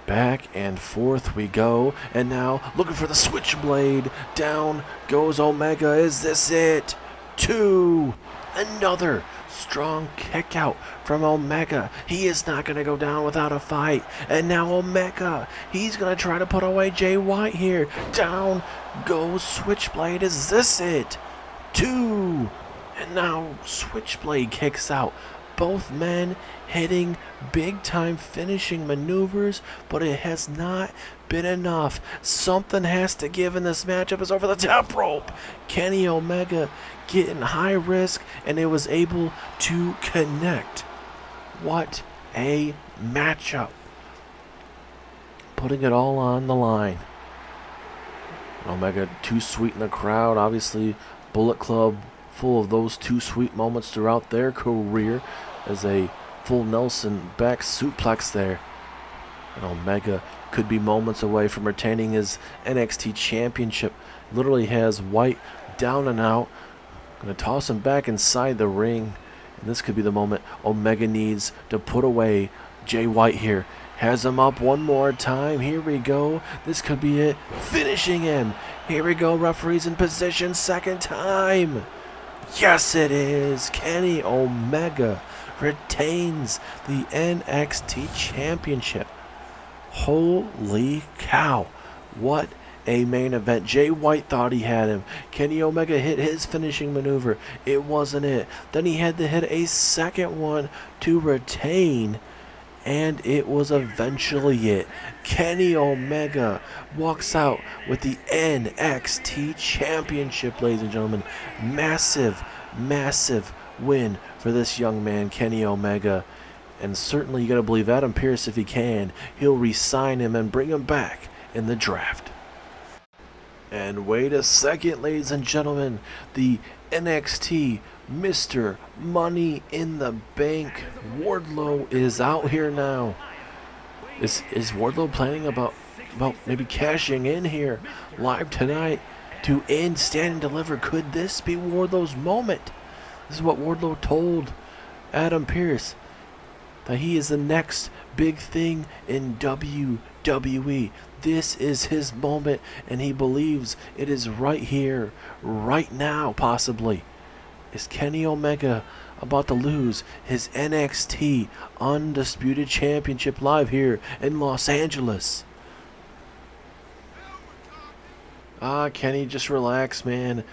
Back and forth we go. And now looking for the switchblade. Down goes Omega. Is this it? 2. Another strong kick out from Omega. He is not going to go down without a fight. And now Omega, he's going to try to put away Jay White here. Down goes Switchblade. Is this it? 2. And now Switchblade kicks out. Both men hitting big-time finishing maneuvers, but it has not been enough. Something has to give in this matchup. Is over the top rope. Kenny Omega getting high risk, and it was able to connect. What a matchup. Putting it all on the line. Omega too sweet in the crowd. Obviously, Bullet Club full of those too sweet moments throughout their career, as a full Nelson back suplex there. And Omega could be moments away from retaining his NXT championship. Literally has White down and out. Going to toss him back inside the ring. And this could be the moment Omega needs to put away Jay White here. Has him up one more time. Here we go. This could be it. Finishing him. Here we go. Referee's in position. Second time. Yes, it is. Kenny Omega retains the NXT championship. Holy cow. What a main event. Jay White thought he had him. Kenny Omega hit his finishing maneuver. It wasn't it. Then he had to hit a second one to retain, and it was eventually it. Kenny Omega walks out with the NXT championship, ladies and gentlemen. Massive, massive win for this young man, Kenny Omega. And certainly you got to believe Adam Pearce, if he can, he'll re-sign him and bring him back in the draft. And wait a second, ladies and gentlemen, the NXT Mr. Money in the Bank Wardlow is out here now. Is Wardlow planning about maybe cashing in here live tonight to end Stand and Deliver? Could this be Wardlow's moment? This is what Wardlow told Adam Pearce, that he is the next big thing in WWE. This is his moment, and he believes it is right here, right now, possibly. Is Kenny Omega about to lose his NXT Undisputed Championship live here in Los Angeles? Kenny, just relax, man.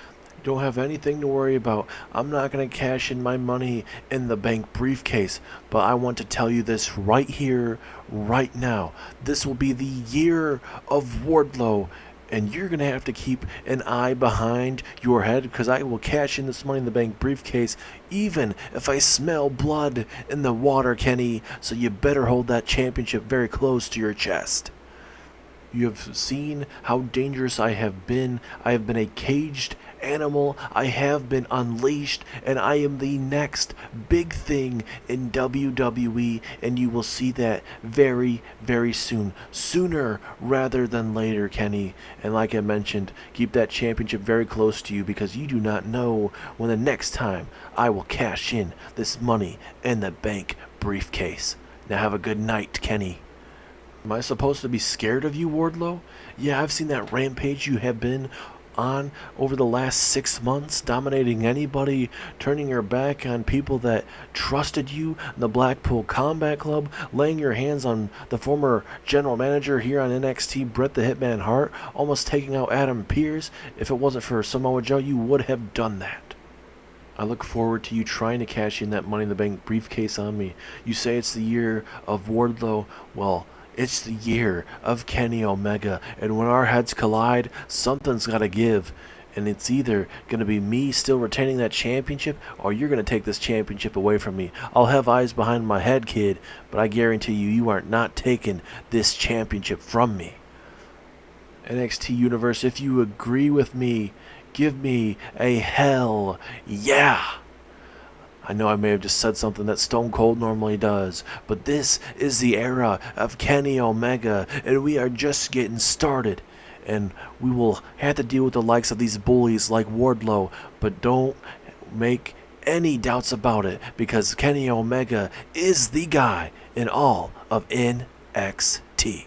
Don't have anything to worry about. I'm not going to cash in my money in the bank briefcase, but I want to tell you this right here, right now. This will be the year of Wardlow, and you're going to have to keep an eye behind your head, because I will cash in this Money in the Bank briefcase even if I smell blood in the water, Kenny, so you better hold that championship very close to your chest. You have seen how dangerous I have been. I have been a caged animal. I have been unleashed, and I am the next big thing in WWE, and you will see that very, very soon. Sooner rather than later, Kenny. And like I mentioned, keep that championship very close to you, because you do not know when the next time I will cash in this Money in the Bank briefcase. Now have a good night, Kenny. Am I supposed to be scared of you, Wardlow? Yeah, I've seen that rampage you have been on over the last 6 months, dominating anybody, turning your back on people that trusted you in the Blackpool Combat Club, laying your hands on the former general manager here on NXT, Bret the Hitman Hart, almost taking out Adam Pearce. If it wasn't for Samoa Joe, you would have done that. I look forward to you trying to cash in that Money in the Bank briefcase on me. You say it's the year of Wardlow. Well, it's the year of Kenny Omega, and when our heads collide, something's got to give, and it's either going to be me still retaining that championship, or you're going to take this championship away from me. I'll have eyes behind my head, kid, but I guarantee you, you are not taking this championship from me. NXT Universe, if you agree with me, give me a hell yeah. I know I may have just said something that Stone Cold normally does, but this is the era of Kenny Omega, and we are just getting started. And we will have to deal with the likes of these bullies like Wardlow, but don't make any doubts about it, because Kenny Omega is the guy in all of NXT.